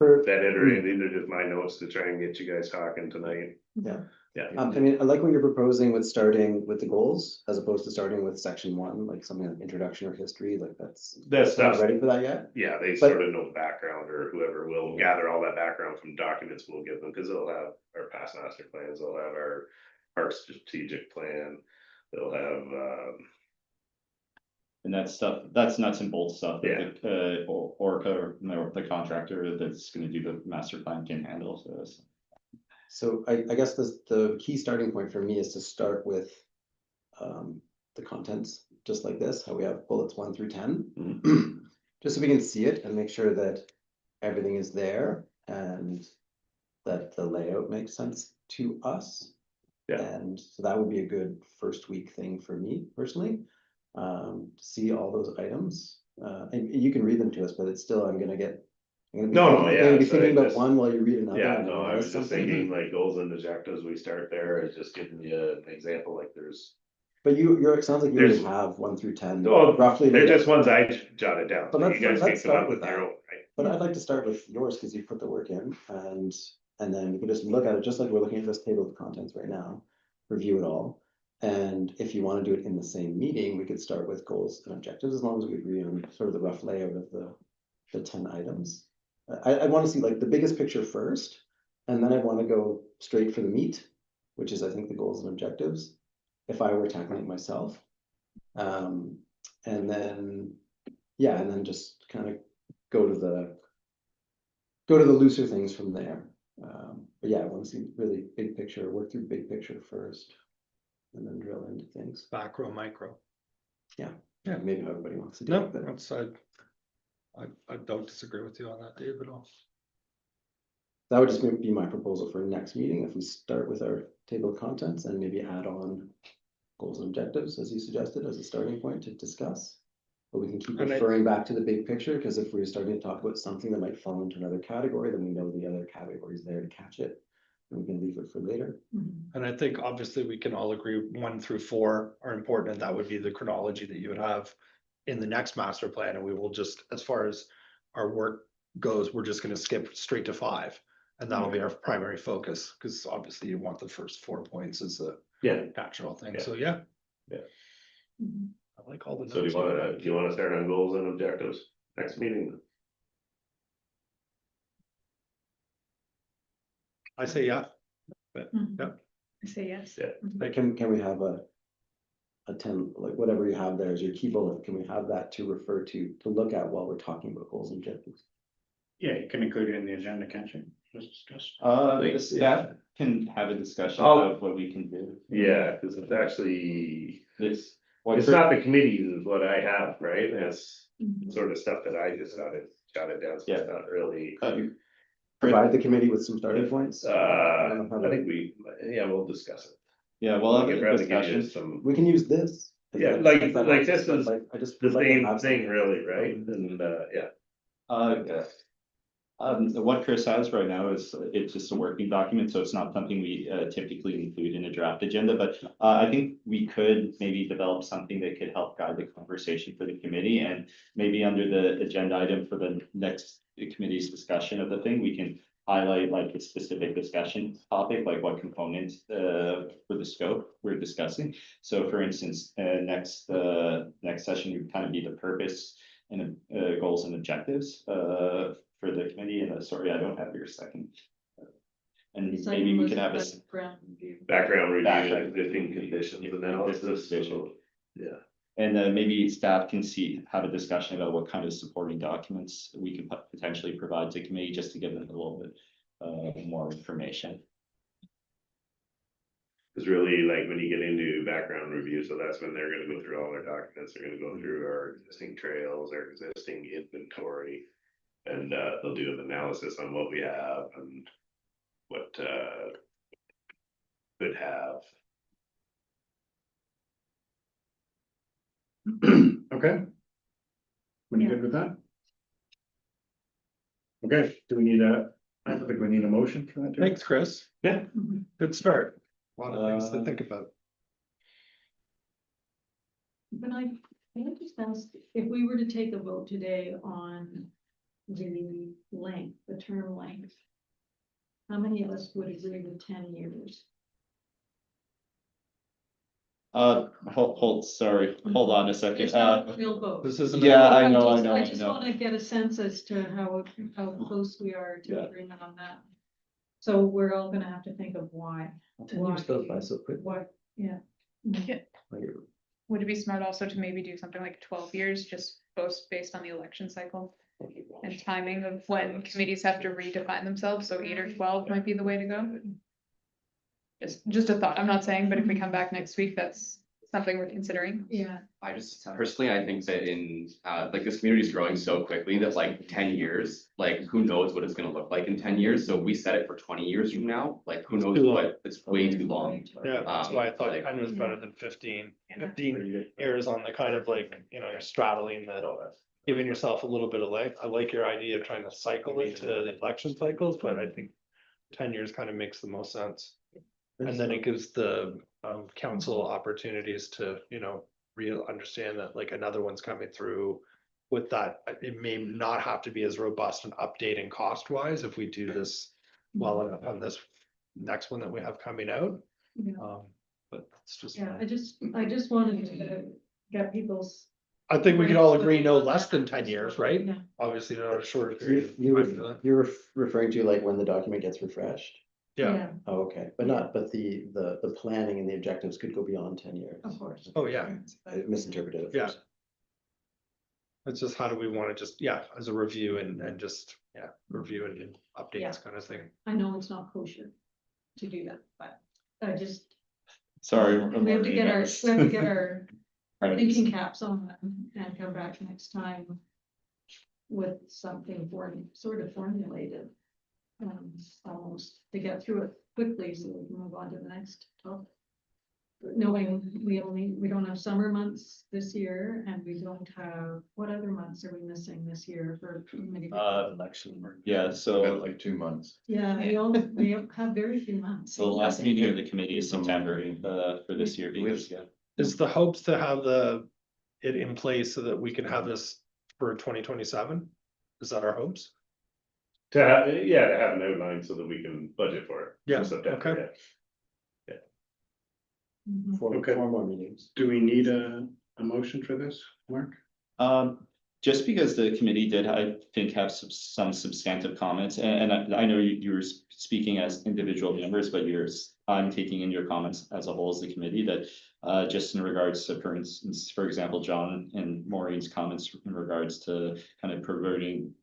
that iterate, these are just my notes to try and get you guys talking tonight. Yeah. Yeah. I mean, I like what you're proposing with starting with the goals, as opposed to starting with section one, like something like introduction or history, like that's. That Not stuff's, ready for that yet? yeah, they But- sort of know the background, or whoever will gather all that background from documents we'll give them, because they'll have our past master plans, they'll have our strategic plan. They'll have, And that's stuff, that's nuts and bolts stuff Yeah. that the Orca or the contractor that's gonna do the master plan can handle, so it's. So I guess the key starting point for me is to start with the contents, just like this, how we have bullets 1 through 10. Just so we can see it and make sure that everything is there and that the layout makes sense to us. Yeah. And so that would be a good first week thing for me personally, to see all those items. And you can read them to us, but it's still, I'm gonna be yeah, be so thinking I about just- one while you read another. yeah, and no, then I was miss just something. thinking like goals and objectives, we start there, is just giving you an example, like there's. But it sounds like you already There's- have 1 through 10 Oh, roughly. they're laid out. just ones I jotted down, But so you let's- guys can let's come start up with with your that. own, right? But I'd like to start with yours because you put the work in and then we can just look at it, just like we're looking at this table of contents right now, review it all. And if you want to do it in the same meeting, we could start with goals and objectives, as long as we agree on sort of the rough layout of the 10 items. I want to see like the biggest picture first, and then I want to go straight for the meat, which is I think the goals and objectives, if I were tackling it myself. And then, yeah, and then just kind of go to the looser things from there. But yeah, I want to see really big picture, work through big picture first, and then drill into things. Macro, micro. Yeah, maybe how everybody wants to do No, it, but that's, I don't disagree with you on that, Dave, at all. that would just be my proposal for next meeting. If we start with our table of contents and maybe add on goals and objectives, as you suggested, as a starting point to discuss. But we can keep And referring back to the big picture, because if we're starting to talk about something that might fall into another category, then we know the other category is there to catch it. And we can leave it for later. And I think obviously we can all agree 1 through 4 are important, and that would be the chronology that you would have in the next master plan, and we will just, as far as our work goes, we're just gonna skip straight to 5. And that'll be our primary focus, because obviously you want the first 4 points as a Yeah, natural thing, Yeah. so yeah. Yeah. I like all the. so notes do you wanna start on goals and objectives next meeting? I say yeah. I say yes. Yeah. But can we have a 10, like whatever you have there as your key bullet, can we have that to refer to look at while we're talking about goals and objectives? Yeah, you can include it in the agenda, can't you? Just discuss. The staff can have a discussion Oh. of what we can do. Yeah, cause it's actually, This. it's not the committees is what I have, right? It's sort of stuff that I just jotted down, so it's not really. Provide the committee with some starting points. I think we'll discuss it. Yeah, well, I'll We have can a probably give you discussion. some, We can use this. if Yeah, that- like- if that like helps us, this is but, like, I just the would like to same have thing something. really, right? And, yeah. What Chris has right now is, it's just a working document, so it's not something we typically include in a draft agenda, but I think we could maybe develop something that could help guide the conversation for the committee, and maybe under the agenda item for the next committee's discussion of the thing, we can highlight like a specific discussion topic, like what components for the scope we're discussing. So for instance, next session would kind of be the purpose and goals and objectives for the committee, and sorry, I don't have your second. And maybe we could have a Background review, Background. existing conditions analysis, so, yeah. and maybe staff can have a discussion about what kind of supporting documents we could potentially provide to committee, just to give them a little bit more information. Cause really, like, when you get into background review, so that's when they're gonna go through all their documents, they're gonna go through our existing trails, our existing inventory. And, they'll do an analysis on what we have and what, could have. Okay. Are you good with that? Okay, do we need I don't think we need a motion for that. do we? Thanks, Chris. Yeah. Good start. A lot of things to think about. But I just ask, if we were to take a vote today on the length, the term length. How many of us would agree with 10 years? Sorry, hold on a second. It's not a real vote. This isn't. Yeah, I know, I just- know, I I just know. wanna get a sense as to how close we are Yeah. to agreement on that. So we're all gonna have to think of why. 10 years goes by so quick. What, yeah. Would it be smart also to maybe do something like 12 years, just both based on the election cycle? And timing of when committees have to redefine themselves, so 8 or 12 might be the way to go. Just a thought, I'm not saying, but if we come back next week, that's something we're considering. Yeah, I just personally, I think that like this community is growing so quickly that like 10 years, like who knows what it's gonna look like in 10 years? So if we set it for 20 years from now, like who knows Too long. what, it's way too long. Yeah, that's why I thought like- 10 was better than 15. 15 years on the kind of like, you're straddling the, giving yourself a little bit of life. I like your idea of trying to cycle into the election cycles, but I think 10 years kind of makes the most sense. And then it gives the council opportunities to, real understand that like another one's coming through. With that, it may not have to be as robust and updating cost wise if we do this well on this next one that we have coming out. yeah, But it's just. yeah, I just wanted to get people's. I think we could all agree no less than 10 years, right? Yeah. Obviously not a shorter period. You're referring to like when the document gets refreshed? Yeah, Oh, okay, but the planning and the objectives could go beyond 10 years. Of course. oh, yeah, I misinterpreted it Yeah. first. it's just how do we want to just, as a review and just, review and Yeah. updates kind of thing. I know it's not kosher to do that, but I just, Sorry. we have to get our Right. thinking caps on and come back next time with something sort of formulated. Almost to get through it quickly so we can move on to the next topic. Knowing we don't have summer months this year and we don't have, what other months are we missing this year for committee? Election. Yeah, We got so like 2 months. Yeah, we have very few months. the last meeting of the committee is September, for this year. because, yeah. Is the hopes to have it in place so that we can have this for 2027? Is that our hopes? To have an outline so that we can budget for it. Yeah, in September, okay. yeah. Mhm. Four Okay. more meetings. Do we need a motion for this, Mark? Just because the committee did, I think, have some substantive comments, and I know you were speaking as individual members, but I'm taking in your comments as a whole as the committee that, just in regards to, for instance, for example, John and Maureen's comments in regards to kind of preserving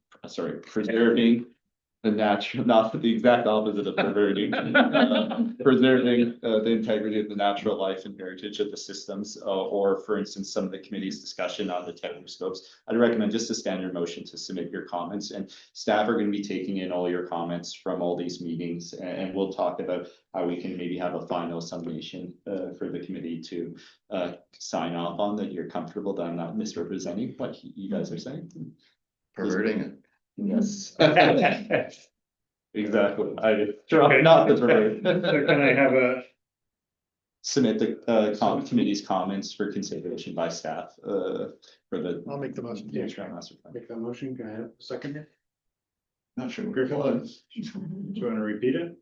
the natural, not the exact opposite of perverting, preserving the integrity of the natural life and heritage of the systems, or for instance, some of the committee's discussion on the technical scopes. I'd recommend just a standard motion to submit your comments, and staff are going to be taking in all your comments from all these meetings, and we'll talk about how we can maybe have a final summation for the committee to sign off on, that you're comfortable that I'm not misrepresenting what you guys are saying. Perverting it. Yes. Exactly. I try not to pervert. So can I have a, Submit the committee's comments for consideration by staff for the. I'll make the motion. Near-term master plan. make that motion? Can I have a second here? Not sure what it Griffin? was. Do you want to repeat it?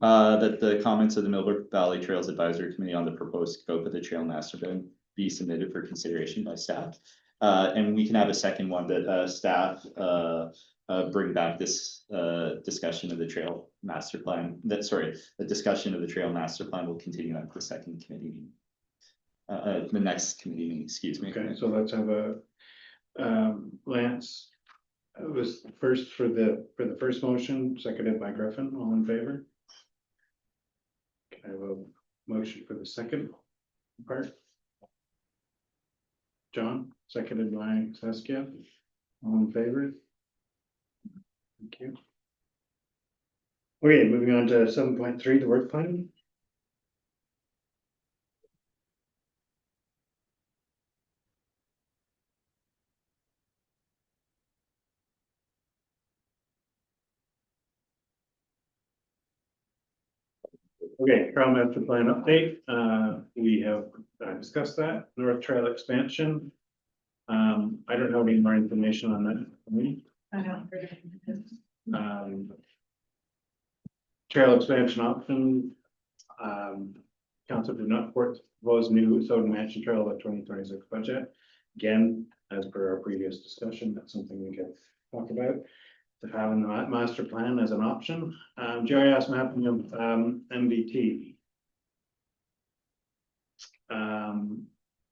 That the comments of the Millbrook Valley Trails Advisory Committee on the proposed scope of the trail master plan be submitted for consideration by staff. And we can have a second one that staff bring back this discussion of the trail master plan. The discussion of the trail master plan will continue at the second committee meeting. The next committee meeting, excuse me. Okay, so let's have a, Lance. Was first for the first motion, seconded by Griffin, all in favor? Can I have a motion for the second part? John, seconded by Saskia, all in favor? Thank you. Okay, moving on to 7.3, the work plan. Okay, trail master plan update, we have discussed that, North Trail expansion. I don't know any more information on that. I haven't heard anything. Trail expansion option. Council did not propose new Soden Mansion Trail at 2026 budget. Again, as per our previous discussion, that's something we could talk about. To have in the master plan as an option. GIS mapping of MBT.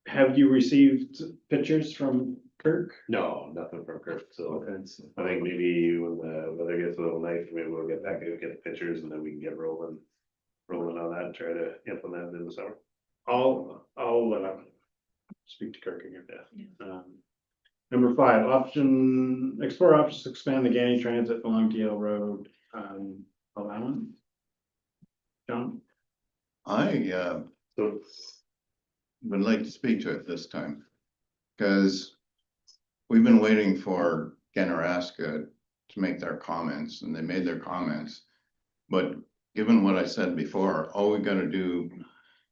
Have you received pictures from Kirk? No, nothing from Kirk, so Okay. I think maybe when the weather gets a little nicer, maybe we'll get back and get the pictures and then we can get rolling on that and try to implement it in the summer. I'll speak to Kirk again. Number 5, option, explore options to expand the Ganny Transit along TL Road, allowance. John? I So would like to speak to it this time. Because we've been waiting for Ganaraska to make their comments, and they made their comments. But given what I said before, all we gotta do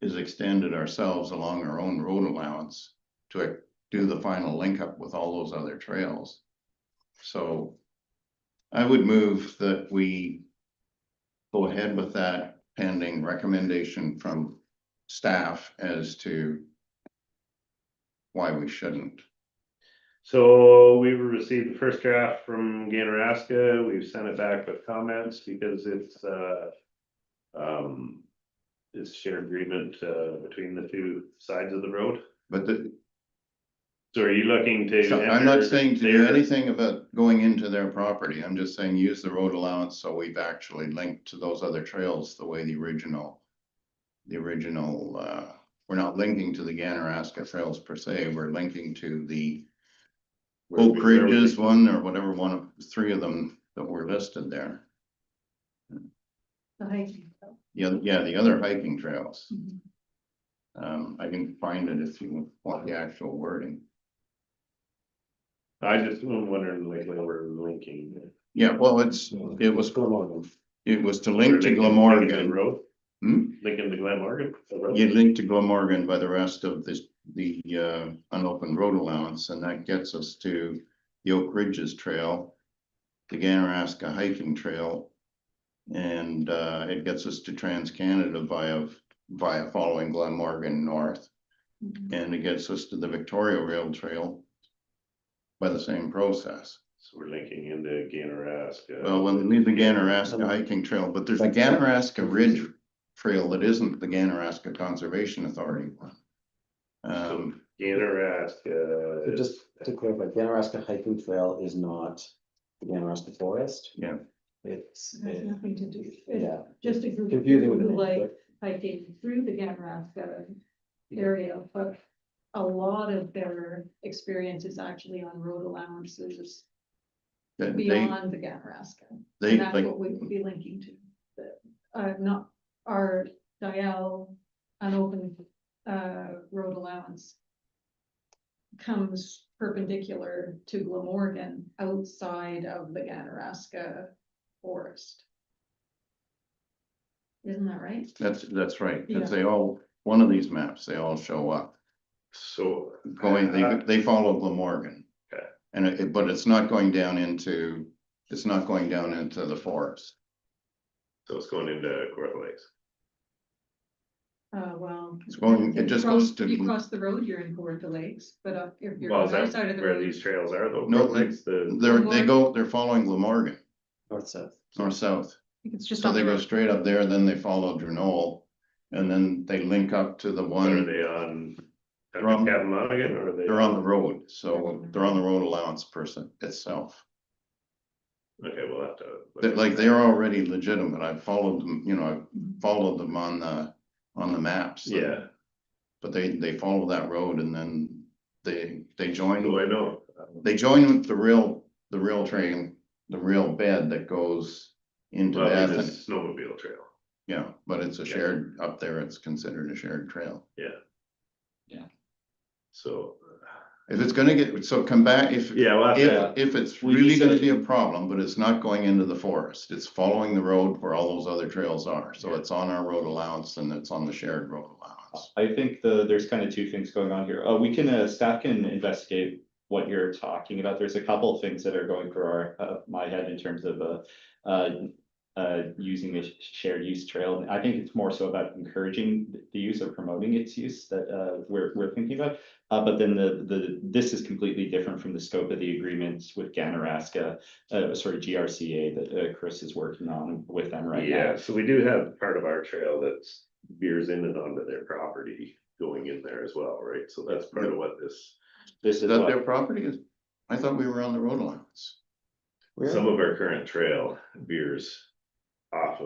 is extend it ourselves along our own road allowance to do the final link up with all those other trails. So I would move that we go ahead with that pending recommendation from staff as to why we shouldn't. So we received the first draft from Ganaraska. We've sent it back with comments because it's shared agreement between the two sides of the road. But So are you looking to? so I'm not enter saying to do their- anything about going into their property. I'm just saying use the road allowance so we've actually linked to those other trails the way the original, we're not linking to the Ganaraska trails per se, we're linking to the Oak Ridges one or whatever one of 3 of them that were listed there. The hiking. Yeah, the other hiking trails. Mhm. I can find it if you want the actual wording. I just was wondering like when we're linking. Yeah, well, it was to link to Lincoln Glamorgan. Road. Hmm? Lincoln to Glamorgan. the road? You link to Glamorgan by the rest of the unopened road allowance, and that gets us to the Oak Ridges Trail, the Ganaraska hiking trail, and it gets us to Trans-Canada via following Glamorgan north, Mhm. and it gets us to the Victoria Rail Trail by the same process. So we're linking into Ganaraska. Well, when we leave the Ganaraska hiking trail, but there's a Ganaraska Ridge Trail that isn't the Ganaraska Conservation Authority one. So Ganaraska. So just to clarify, Ganaraska hiking trail is not the Ganaraska forest. Yeah. It's, It has nothing to do. It's yeah, just a group of confusing people with the who name, like hiking through the Ganaraska area, but a lot of their experience is actually on road allowances They, beyond the Ganaraska. they, And that's like, what we would be linking to. Not our Dial unopened road allowance comes perpendicular to Glamorgan outside of the Ganaraska forest. Isn't that right? that's right, because Yeah. they all, one of these maps, they all show up. So. Going, they follow Glamorgan. Okay. And but it's not going down into the forest. So it's going into Coeur Lakes. Well. It's going- if it just you goes cross- to- You cross the road, you're in Kawartha Lakes, but if you're Well, on is the other that side of the where road. these trails are though? No, Coeur Lakes, the. They're following Glamorgan, north-south. north-south. I think it's just So on they the go road. straight up there, then they follow Drenol, and then they link up to the Are one, they on? They're on- Captain Monaghan or are they? they're on the road, so they're on the road allowance person itself. Okay, we'll have to. look That at like that. they're already legitimate. I've followed them, I've followed them on the maps. Yeah, But they follow that road and then they join. do I know? They join with the real train, the real bed that goes into Well, I mean, Bethany. this snowmobile trail, Yeah, but it's a Yeah. shared, up there, it's considered a shared trail. so. If it's gonna get, so come back, if Yeah, well, if it's We really just gonna said- be a problem, but it's not going into the forest, it's following the road where all those other trails are. So it's on our road allowance and it's on the shared road allowance. I think there's kind of 2 things going on here. We can, staff can investigate what you're talking about. There's a couple of things that are going through my head in terms of, using a shared use trail. I think it's more so about encouraging the use or promoting its use that, we're thinking about. But then this is completely different from the scope of the agreements with Ganaraska, GRCA that, Chris is working on with them right now. Yeah, so we do have part of our trail that's veers in and onto their property going in there as well, right? So that's part of what this, This Is is that what, their property? I thought we were on the road allowance. Where? some of our current trail veers off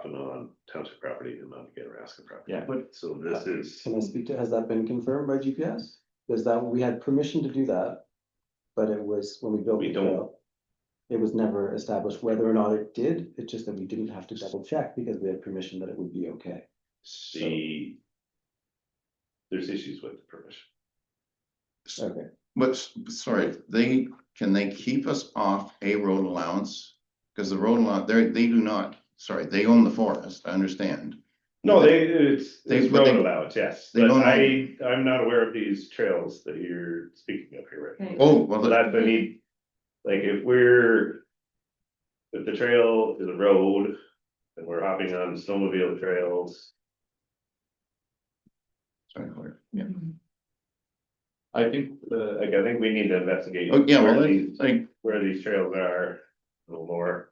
and on township property and on Ganaraska property. Yeah. But so this is, Can I speak to, has that been confirmed by GPS? Because that, we had permission to do that. But it was, when we built We the don't- trail, it was never established whether or not it did, it's just that we didn't have to double check because we had permission that it would be okay. there's issues with the permission. Okay, But, sorry, can they keep us off a road allowance? Because the road allowance, they do not, sorry, they own the forest, I understand. No, it's But road they- allowance, yes, they but don't I'm not aware of these trails that you're speaking of here, right? Okay. Oh, well, So that's, I need, like, if the trail is a road and we're hopping on snowmobile trails, sorry, Claire. Yeah. I think, like, I think we need to investigate. Oh, yeah, well, where where these trails are a little more.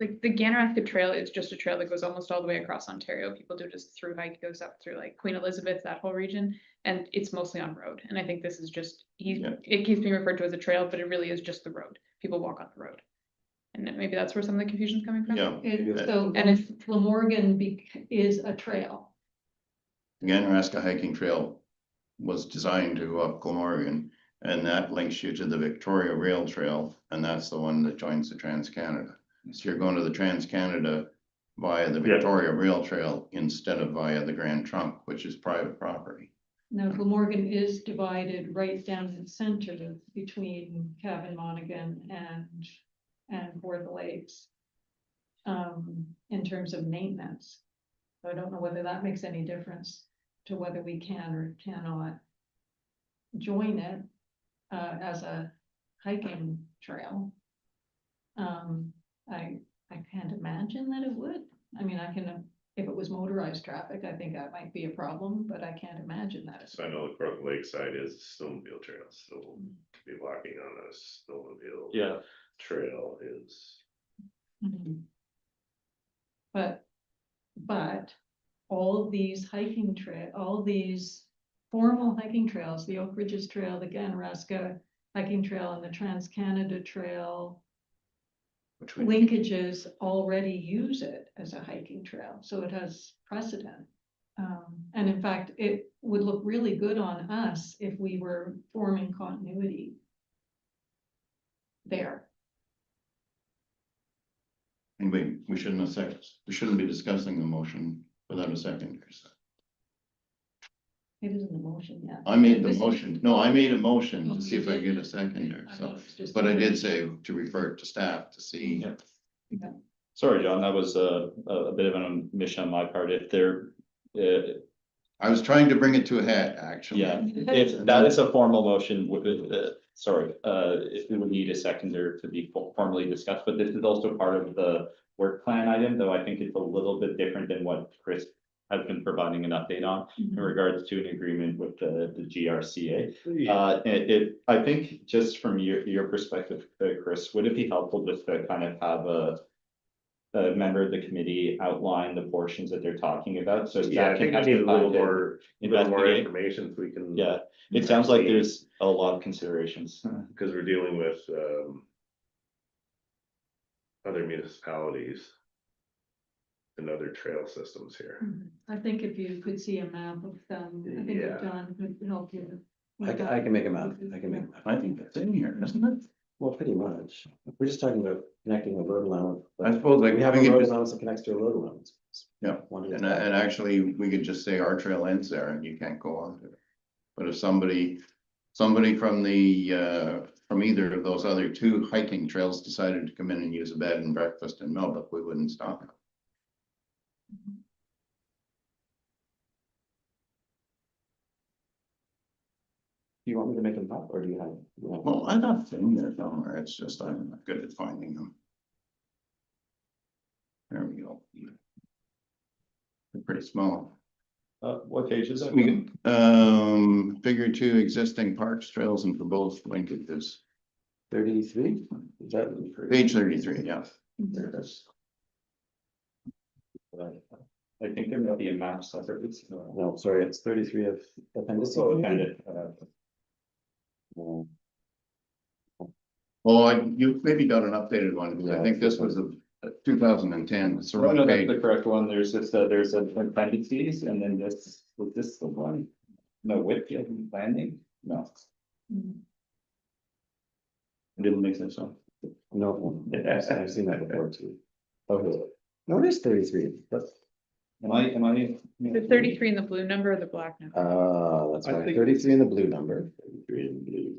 Like the Ganaraska Trail is just a trail that goes almost all the way across Ontario. People do just through hike, goes up through like Queen Elizabeth, that whole region, and it's mostly on road. And I think this is just, Yeah. it keeps being referred to as a trail, but it really is just the road. People walk on the road. And then maybe that's where some of the confusion's coming from. Yeah, So And it's- Glamorgan is a trail. Ganaraska hiking trail was designed to go up Glamorgan, and that links you to the Victoria Rail Trail, and that's the one that joins the Trans-Canada. So you're going to the Trans-Canada via the Yeah. Victoria Rail Trail instead of via the Grand Trunk, which is private property. Now, Glamorgan is divided right down the center between Cavan Monaghan and Fort the Lakes. In terms of maintenance. So I don't know whether that makes any difference to whether we can or cannot join it as a hiking trail. I can't imagine that it would. I mean, I can, if it was motorized traffic, I think that might be a problem, but I can't imagine that. So I know the Crook Lake side is snowmobile trail, so be walking on a snowmobile. yeah, Trail is, Mhm. But all of these all these formal hiking trails, the Oak Ridges Trail, the Ganaraska hiking trail, and the Trans-Canada Trail, Which we, linkages already use it as a hiking trail, so it has precedent. And in fact, it would look really good on us if we were forming continuity there. anyway, we shouldn't be discussing the motion without a second. It isn't a motion yet. I made the This is- motion, no, I made a motion Oh, to see you if I did? get a seconder, I so, thought it was just- but I did say to refer it to staff to see. Yeah. Sorry, John, that was a bit of an omission on my part. If there, I was trying to bring it to a head, actually. yeah, if that is a formal motion, sorry, if we would need a seconder to be formally discussed, but this is also part of the work plan item, though I think it's a little bit different than what Chris has been providing an update on in Mhm. regards to an agreement with the GRCA. I think just from your perspective, Chris, would it be helpful just to kind of have a member of the committee outline the portions that they're talking about? So yeah, I Jack think can I need a have little time to more investigate. information so we can. Yeah, it sounds like Actually- there's a lot of considerations. Because we're dealing with, other municipalities. And other trail systems here. Mhm. I think if you could see a map of them, I think Yeah. if John could help you. I can make a map, I can make a map. I think that's in here, isn't it? Well, pretty much. We're just talking about connecting a road allowance. I suppose like We have we a could road just, allowance that connects to a road allowance. Yeah, One of and the- actually, we could just say our trail ends there and you can't go on to it. But if somebody from from either of those other two hiking trails decided to come in and use a bed and breakfast in Millbrook, we wouldn't stop them. Do you want me to make them up or do you have? Well, I got them there somewhere, it's just I'm not good at finding them. There we go. They're pretty small. What page is it? Figure 2, existing parks, trails and proposed linkages. 33? Is that? Page 33, yeah. There it is. I think there might be a map separate. No, sorry, it's 33 of appendix. So kind of, Well, you maybe got an updated one, because I Yeah, think this was a 2010, it's the no, wrong that's page. the correct one. There's just, there's an appendices and then this, was this the one? No, Whitfield landing? No. It didn't make sense, so. No, I've seen that before too. Okay, no, it is 33, but, Am I? The 33 in the blue number or the black number? that's I right, think- 33 in the blue number. 33 in blue.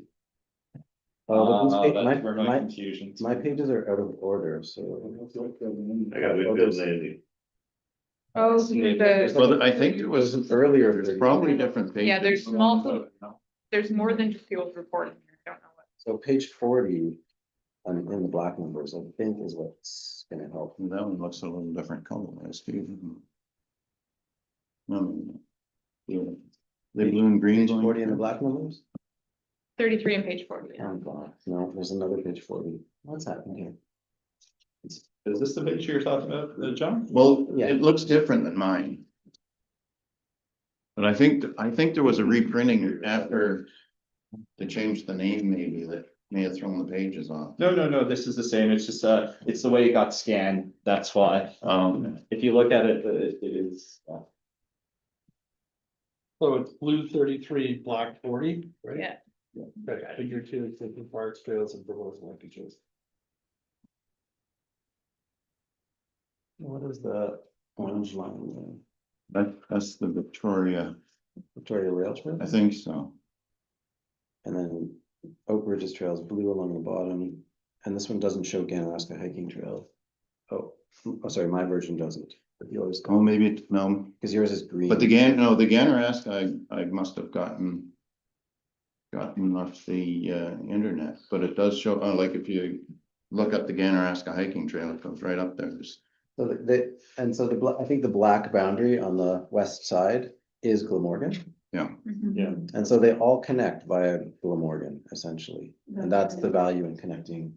But these That's where my my confusion. my pages are out of order, so. I got Whitfield Landing. Oh, the, Well, I think it was Earlier. It's probably different pages. yeah, there's multiple, there's more than just the old report in here, I don't know what. So page 40, in the black numbers, I think is what's gonna help. And that one looks a little different color, as too. The blue and green. Page going 40 in the through. black numbers? 33 and page 40, yeah. Oh, God, no, there's another page 40. What's happening here? Is this the picture you're talking about, John? Well, Yeah. it looks different than mine. But I think there was a reprinting after they changed the name, maybe that may have thrown the pages off. No, this is the same. It's just, it's the way it got scanned. That's why. If you look at it, it is. So it's blue 33, black 40, right? Yeah. Okay, figure 2, existing parks, trails and proposed linkages. What is the orange line there? That's the Victoria, Victoria Rail Trail? I think so. And then Oak Ridges Trail is blue along the bottom, and this one doesn't show Ganaraska Hiking Trail. Oh, sorry, my version doesn't, but yours, Oh, maybe no, because yours is green. but the Ganarask, I must have gotten off the internet, but it does show, like if you look up the Ganaraska hiking trail, it goes right up there. So I think the black boundary on the west side is Glamorgan, Mhm. Yeah. and so they all connect via Glamorgan essentially, and that's the value in connecting.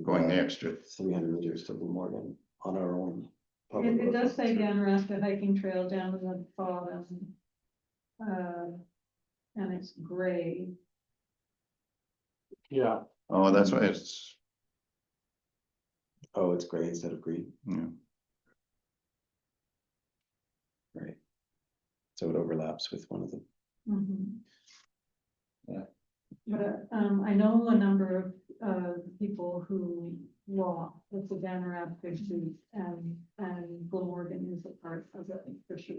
Going the extra. 300 meters to Glamorgan on our own. It does say Ganaraska hiking trail down at the bottom. And it's gray. Yeah, Oh, that's why it's, Oh, it's gray instead of green, yeah. right? So it overlaps with one of them. Yeah. But, I know a number of, people who walk with the Ganaraska Pursuit and Glamorgan is a part of it for sure.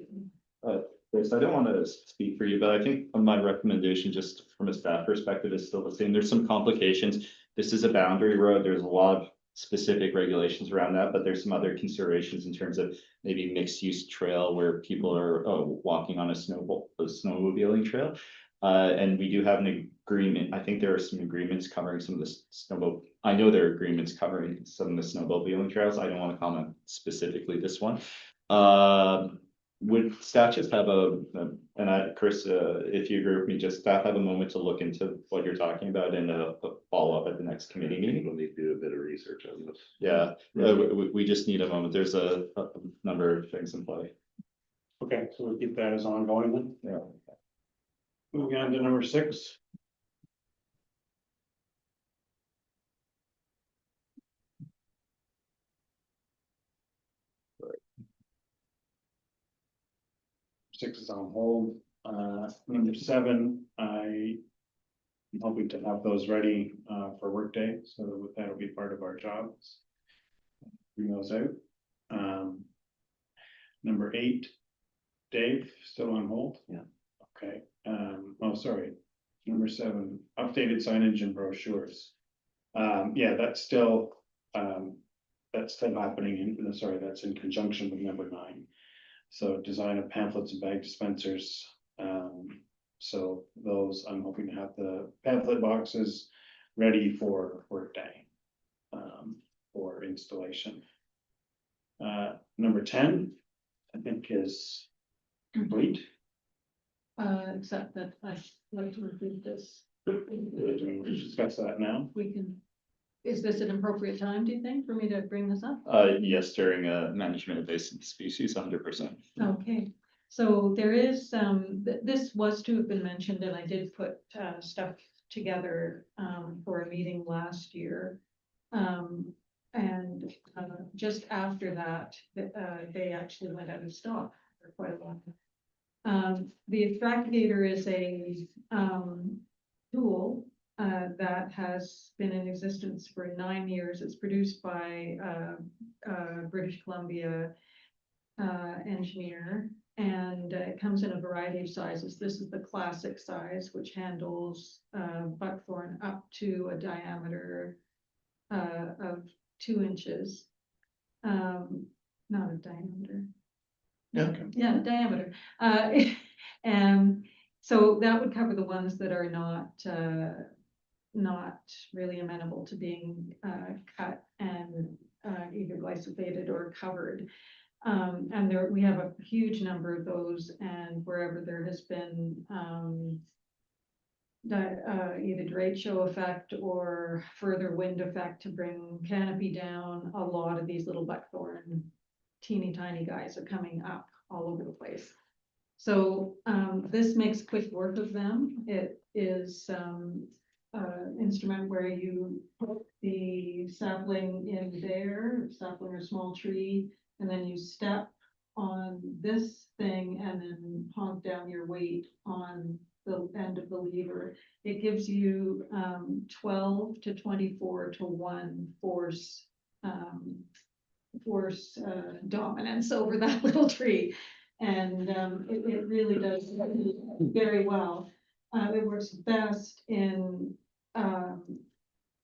Chris, I don't want to speak for you, but I think my recommendation, just from a staff perspective, is still the same. There's some complications. This is a boundary road. There's a lot of specific regulations around that, but there's some other considerations in terms of maybe mixed use trail where people are walking on a snowmobiling trail. And we do have an agreement. I think there are some agreements covering some of the I know there are agreements covering some of the snowmobiling trails. I don't want to comment specifically this one. Would staff just have Chris, if you agree with me, just staff have a moment to look into what you're talking about and follow up at the next committee meeting? We'll need to do a bit of research on this. Yeah, we just need a moment. There's a number of things in play. Okay, so we'll keep that as ongoing then. Yeah. Moving on to number 6. Six is on hold. Number 7, I'm hoping to have those ready for workday, so that'll be part of our jobs. Bring those out. Number 8, Dave, still on hold? Yeah. Okay, oh, sorry. Number 7, updated signage and brochures. Yeah, that's still happening that's in conjunction with number 9. So design of pamphlets and bag dispensers, So those, I'm hoping to have the pamphlet boxes ready for workday. For installation. Number 10, I think is complete. Except that I'd like to repeat this. We'll discuss that now. We can, is this an appropriate time, do you think, for me to bring this up? Yes, during management of invasive species, 100%. Okay, so there is, this was to have been mentioned, and I did put, stuff together, for a meeting last year. And, just after that, they actually went out of stock for quite a while. The Extractigator is a, tool, that has been in existence for 9 years. It's produced by, British Columbia, engineer, and it comes in a variety of sizes. This is the classic size, which handles buckthorn up to a diameter of 2 inches. Not a diameter. Yeah, diameter. And so that would cover the ones that are not really amenable to being cut and either glyphosate or covered. And there, we have a huge number of those, and wherever there has been either derecho effect or further wind effect to bring canopy down, a lot of these little buckthorn, teeny tiny guys are coming up all over the place. So this makes quick work of them. It is instrument where you put the sapling in there, sapling or small tree, and then you step on this thing and then honk down your weight on the end of the lever. It gives you 12 to 24 to 1 force dominance over that little tree. And it really does very well. It works best in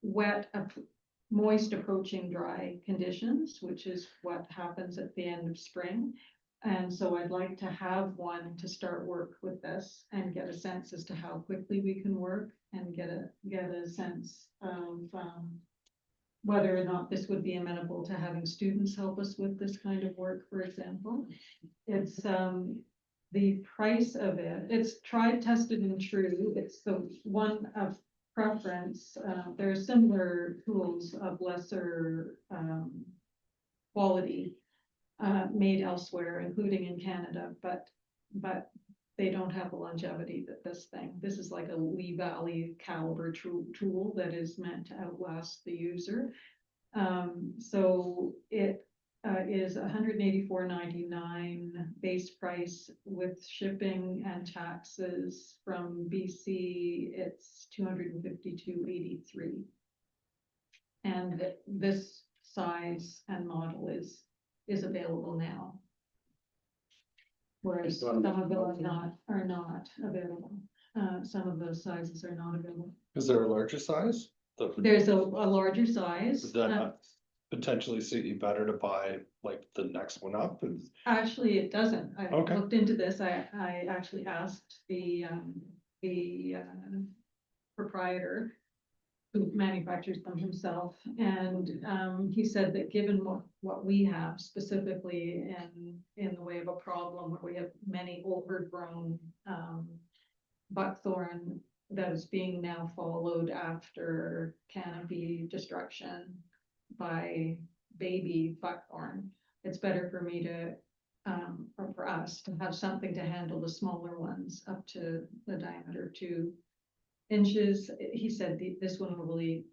wet, moist approaching dry conditions, which is what happens at the end of spring. And so I'd like to have one to start work with this and get a sense as to how quickly we can work, and get a sense of whether or not this would be amenable to having students help us with this kind of work, for example. It's the price of it, it's tried, tested, and true. It's the one of preference. There are similar tools of lesser quality made elsewhere, including in Canada, but they don't have the longevity that this thing. This is like a Lee Valley caliber tool that is meant to outlast the user. So it is $184.99 base price with shipping and taxes from BC. It's $252.83, and this size and model is available now, whereas some of them are not available. Some of those sizes are not available. Is there a larger size? There's a larger size. Would that potentially suit you better to buy like the next one up? Actually, it doesn't. I Okay. looked into this. I actually asked the proprietor who manufactures them himself, and he said that given what we have specifically in the way of a problem where we have many overgrown buckthorn that is being now followed after canopy destruction by baby buckthorn, it's better for me to or for us to have something to handle the smaller ones up to the diameter 2 inches. He said this one really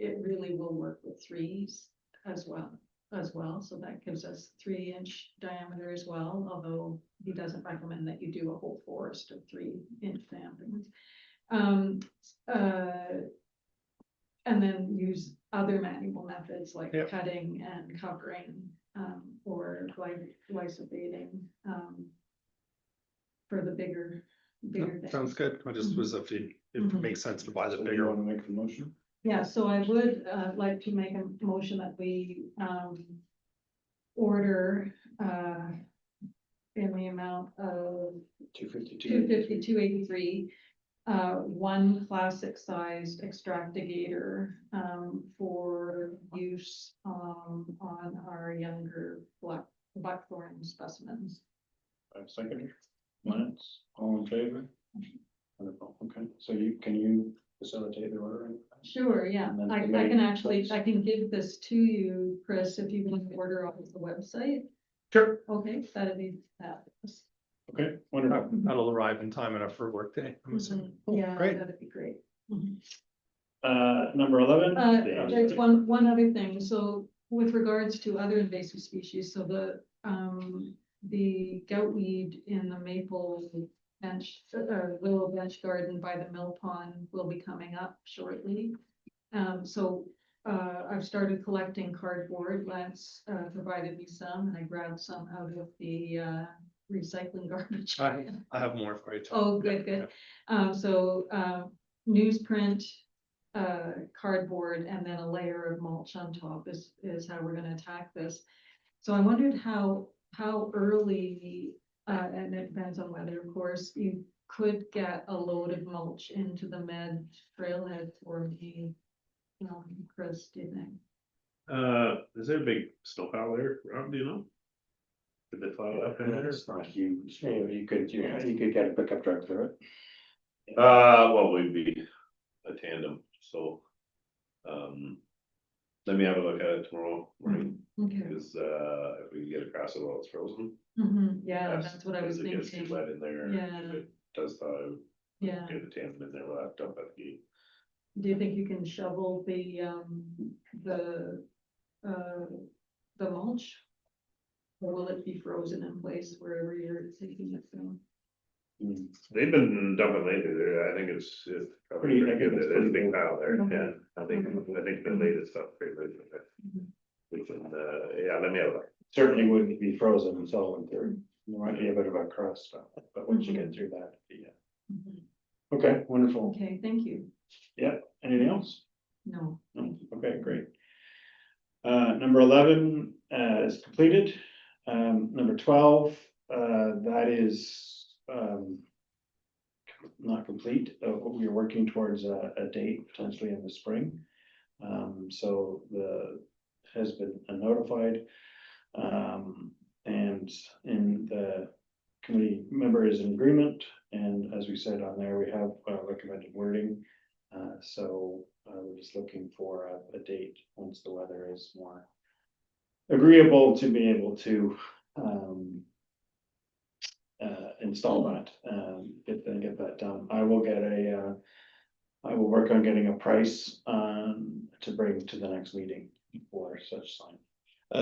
will work with 3s as well. So that gives us 3-inch diameter as well, although he doesn't recommend that you do a whole forest of 3-inch diameters. And then use other manual methods like Yep. cutting and covering, or glyphosating, for the bigger things. Sounds good. I just was if it Mhm. makes sense to buy the So you bigger want one. to make the motion? Yeah, so I would like to make a motion that we order in the amount of 252. 250, 283. One classic sized extractigator, for use, on our younger blackthorn specimens. Second, Lance, all in favor? Wonderful, okay, so can you facilitate the ordering? Sure, yeah, And then I committee can actually, votes. I can give this to you, Chris, if you can order off the website. Sure. Okay, that'd be that. Okay, wonderful. That'll arrive in time enough for workday, I'm assuming. Yeah, Great. that'd be great. Mhm. Number 11. There's one other thing, so with regards to other invasive species, so the goutweed in the maple bench, willow bench garden by the mill pond will be coming up shortly. I've started collecting cardboard. Lance provided me some, and I grabbed some out of the recycling garbage. I have more for you. too. Oh, good. Newsprint, cardboard, and then a layer of mulch on top is how we're gonna attack this. So I wondered how early, and it depends on weather, of course, you could get a load of mulch into the med trailhead for me. Chris, do you think? Is there a big snowpile there, Rob, do you know? Did they plow it up in there? It's not huge. You could get a pickup truck through it. Well, we'd be a tandem, so. Let me have a look at it tomorrow morning, Okay. because if we can get across it while it's frozen. Yeah, that's what I was because it gets too thinking. wet in there. Yeah. If it does thaw out, Yeah. get a tandem in there, we'll have to dump at the gate. Do you think you can shovel the mulch? Or will it be frozen in place wherever you're taking it from? They've been dumping lately there, I think it's probably Pretty- I pretty think good, it's there's a pretty big good. pile there, Okay. yeah, I think the latest stuff pretty good. We can, yeah, let me have a look. Certainly wouldn't be frozen until winter. There might be a bit of a crust, but once you get through that, yeah. Okay, wonderful. Okay, thank you. Anything else? No. No, okay, great. Number 11 is completed. Number 12, that is not complete. We are working towards a date potentially in the spring. So has been notified. And in the committee member is in agreement. And as we said on there, we have recommended wording. So we're just looking for a date once the weather is more agreeable to be able to install that, get that done. I will work on getting a price to bring to the next meeting for such sign.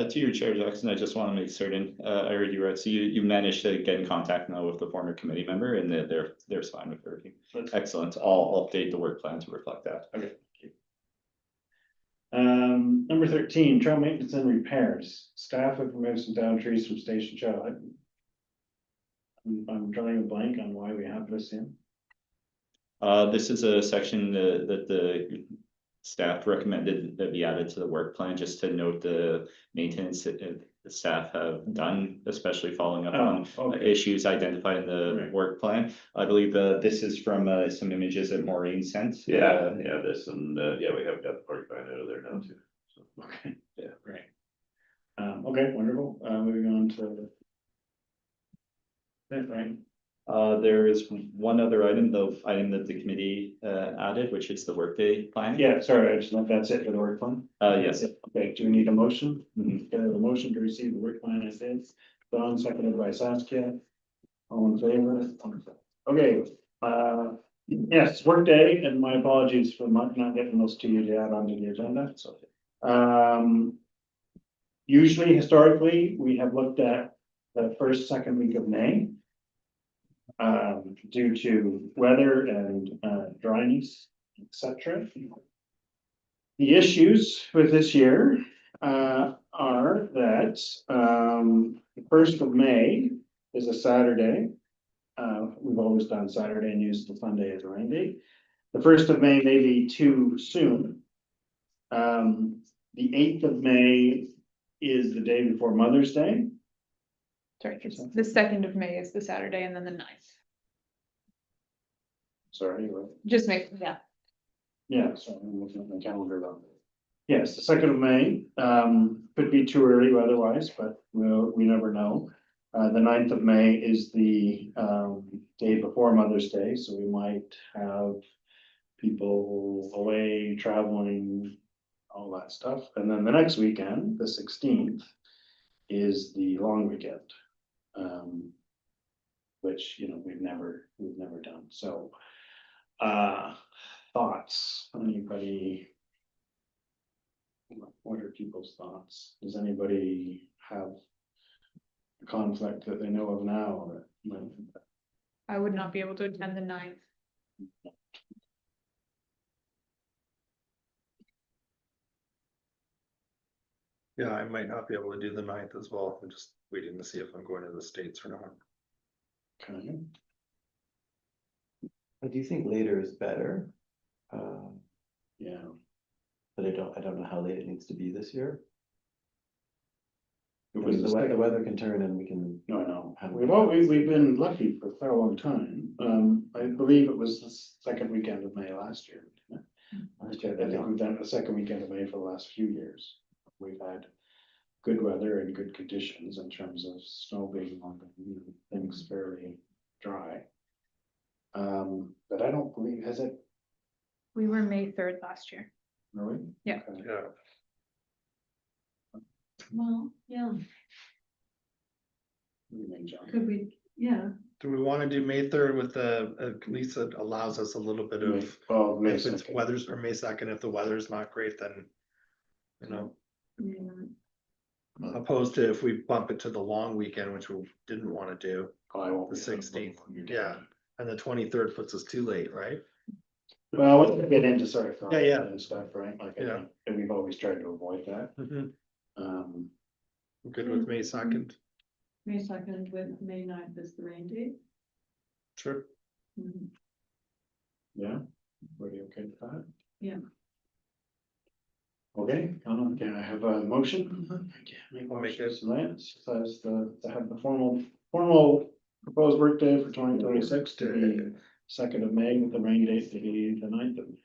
To your chair, Jackson, I just want to make certain, I heard you right, so you managed to get in contact now with the former committee member and they're fine with everything. Excellent, I'll update the work plan to reflect that. Okay. Number 13, trail maintenance and repairs. Staff have removed some down trees from Station Trail. I'm drawing a blank on why we have this in. This is a section that the staff recommended that be added to the work plan, just to note the maintenance that the staff have done, especially following up on Okay. issues identified in the Right. work plan. I believe this is from some images that Maureen sent. Yeah, this and, yeah, we have got the porcupine out of there now too. So. Okay. Yeah. Right. Okay, wonderful. Moving on to. That right. There is one other item, the item that the committee added, which is the workday plan. Yeah, sorry, I just know that's it for the work plan. Yes. Okay, do we need a motion? Mhm. Can I have a motion to receive the work plan as is? Don, seconded by Saskia. All in favor? Okay, yes, work day, and my apologies for not getting those to you to add onto the agenda, so. Usually historically, we have looked at the first, second week of May. Due to weather and dryness, etc. The issues with this year are that the 1st of May is a Saturday. We've always done Saturday and used the Sunday as a rain date. The 1st of May may be too soon. The 8th of May is the day before Mother's Day. Sorry, it's the 2nd of May is the Saturday and then the 9th. Sorry, what? Just make, yeah. Yeah, so I'm looking at my calendar though. Yes, the 2nd of May, could be too early otherwise, but we never know. The 9th of May is the, day before Mother's Day, so we might have people away, traveling, all that stuff. And then the next weekend, the 16th, is the long weekend. Which, you know, we've never done, so. Thoughts, anybody? What are people's thoughts? Does anybody have a conflict that they know of now? I would not be able to attend the 9th. Yeah, I might not be able to do the 9th as well. I'm just waiting to see if I'm going to the States or not. Okay, I do think later is better. yeah, But I don't know how late it needs to be this year. it I was mean, the the second. weather can turn and we can. No, I know, Have- we've been lucky for quite a long time, I believe it was the second weekend of May last year. Last I year, think we've done the second weekend of May for the last few years. We've had good weather and good conditions in terms of snow being on things fairly dry. But I don't believe, has it We were May 3rd last year. really? Yeah. Okay. Yeah. Well, yeah, What do you mean, John? could we, yeah, Do we want to do May 3rd with at least it allows us a little bit May- of, Oh, May if it's 2nd. weather's, or May 2nd, if the weather's not great, then. You know, yeah. opposed to if we bump it to the long weekend, which we didn't want to do, Oh, I won't the be 16th, available. yeah. And the 23rd puts us too late, right? Well, let's get into sort of. Yeah, yeah. And stuff, right, like, Yeah. and we've always tried to avoid that, Mhm. um, Good with May 2nd, May 2nd with May 9th is the rain date. sure. Mhm. yeah, everybody okay with that? Yeah. Okay, can I have a motion? I'll make it. Lance, says to have the formal proposed workday for 2026 to be 2nd of May, with the rain date to be the 9th of May.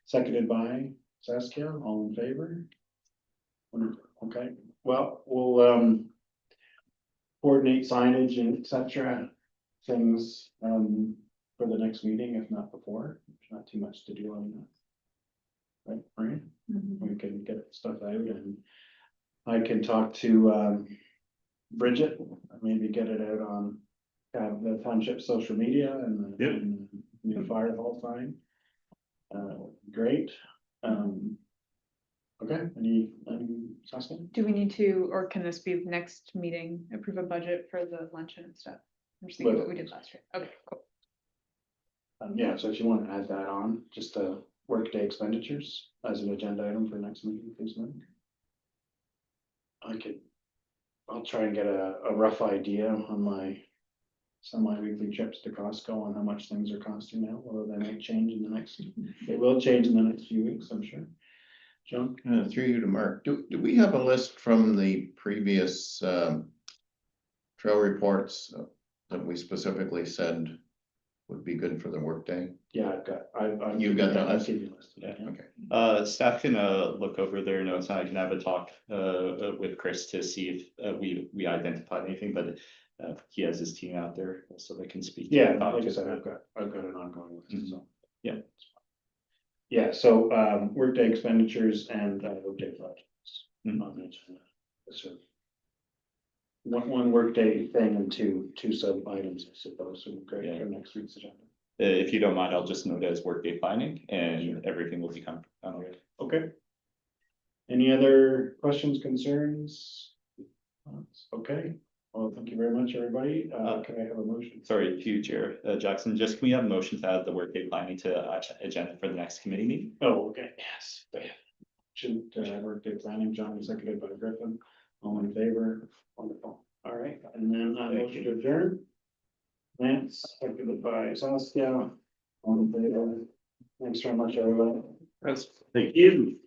Seconded by Saskia, all in favor? Wonderful. Okay, well, we'll coordinate signage and et cetera, things for the next meeting, if not before. There's not too much to do on that. Right, Maria? Mhm. We can get stuff out and I can talk to Bridget, maybe get it out on the township social media and Yep. and the new fire hall sign. Great. Okay, any Saskia? Do we need to, or can this be next meeting, approve a budget for the luncheon and stuff? I'm just thinking what we did last year. Okay, cool. Yeah, so if you want to add that on, just workday expenditures as an agenda item for next meeting, please. I'll try and get a rough idea on my semi-weekly trips to Costco on how much things are costing now, although they might change in the next, it will change in the next few weeks, I'm sure. John? Through you to Mark, do we have a list from the previous trail reports that we specifically said would be good for the workday? Yeah, I've. You've got that I've list? seen you listed, yeah. Okay. Staff can look over their notes and I can have a talk with Chris to see if we identified anything, but he has his team out there so they can speak. Yeah, talk like I to said, them. I've got an ongoing list, so. Yeah. Yeah, so workday expenditures and workday projects Mhm. on the agenda. So one workday thing and two sub items, I suppose, so great Yeah. for next week's agenda. If you don't mind, I'll just note it as workday planning and everything will become. Okay. Any other questions, concerns? Okay, well, thank you very much, everybody. Can I have a motion? Sorry, to you, Chair Jackson, just can we have a motion to add the workday planning to agenda for the next committee meeting? Oh, okay, yes. Should workday planning, John, seconded by Griffin, all in favor, wonderful, all right, and then motion to adjourn. Lance, seconded by Saskia, all in favor, thanks very much, everyone. Thank you.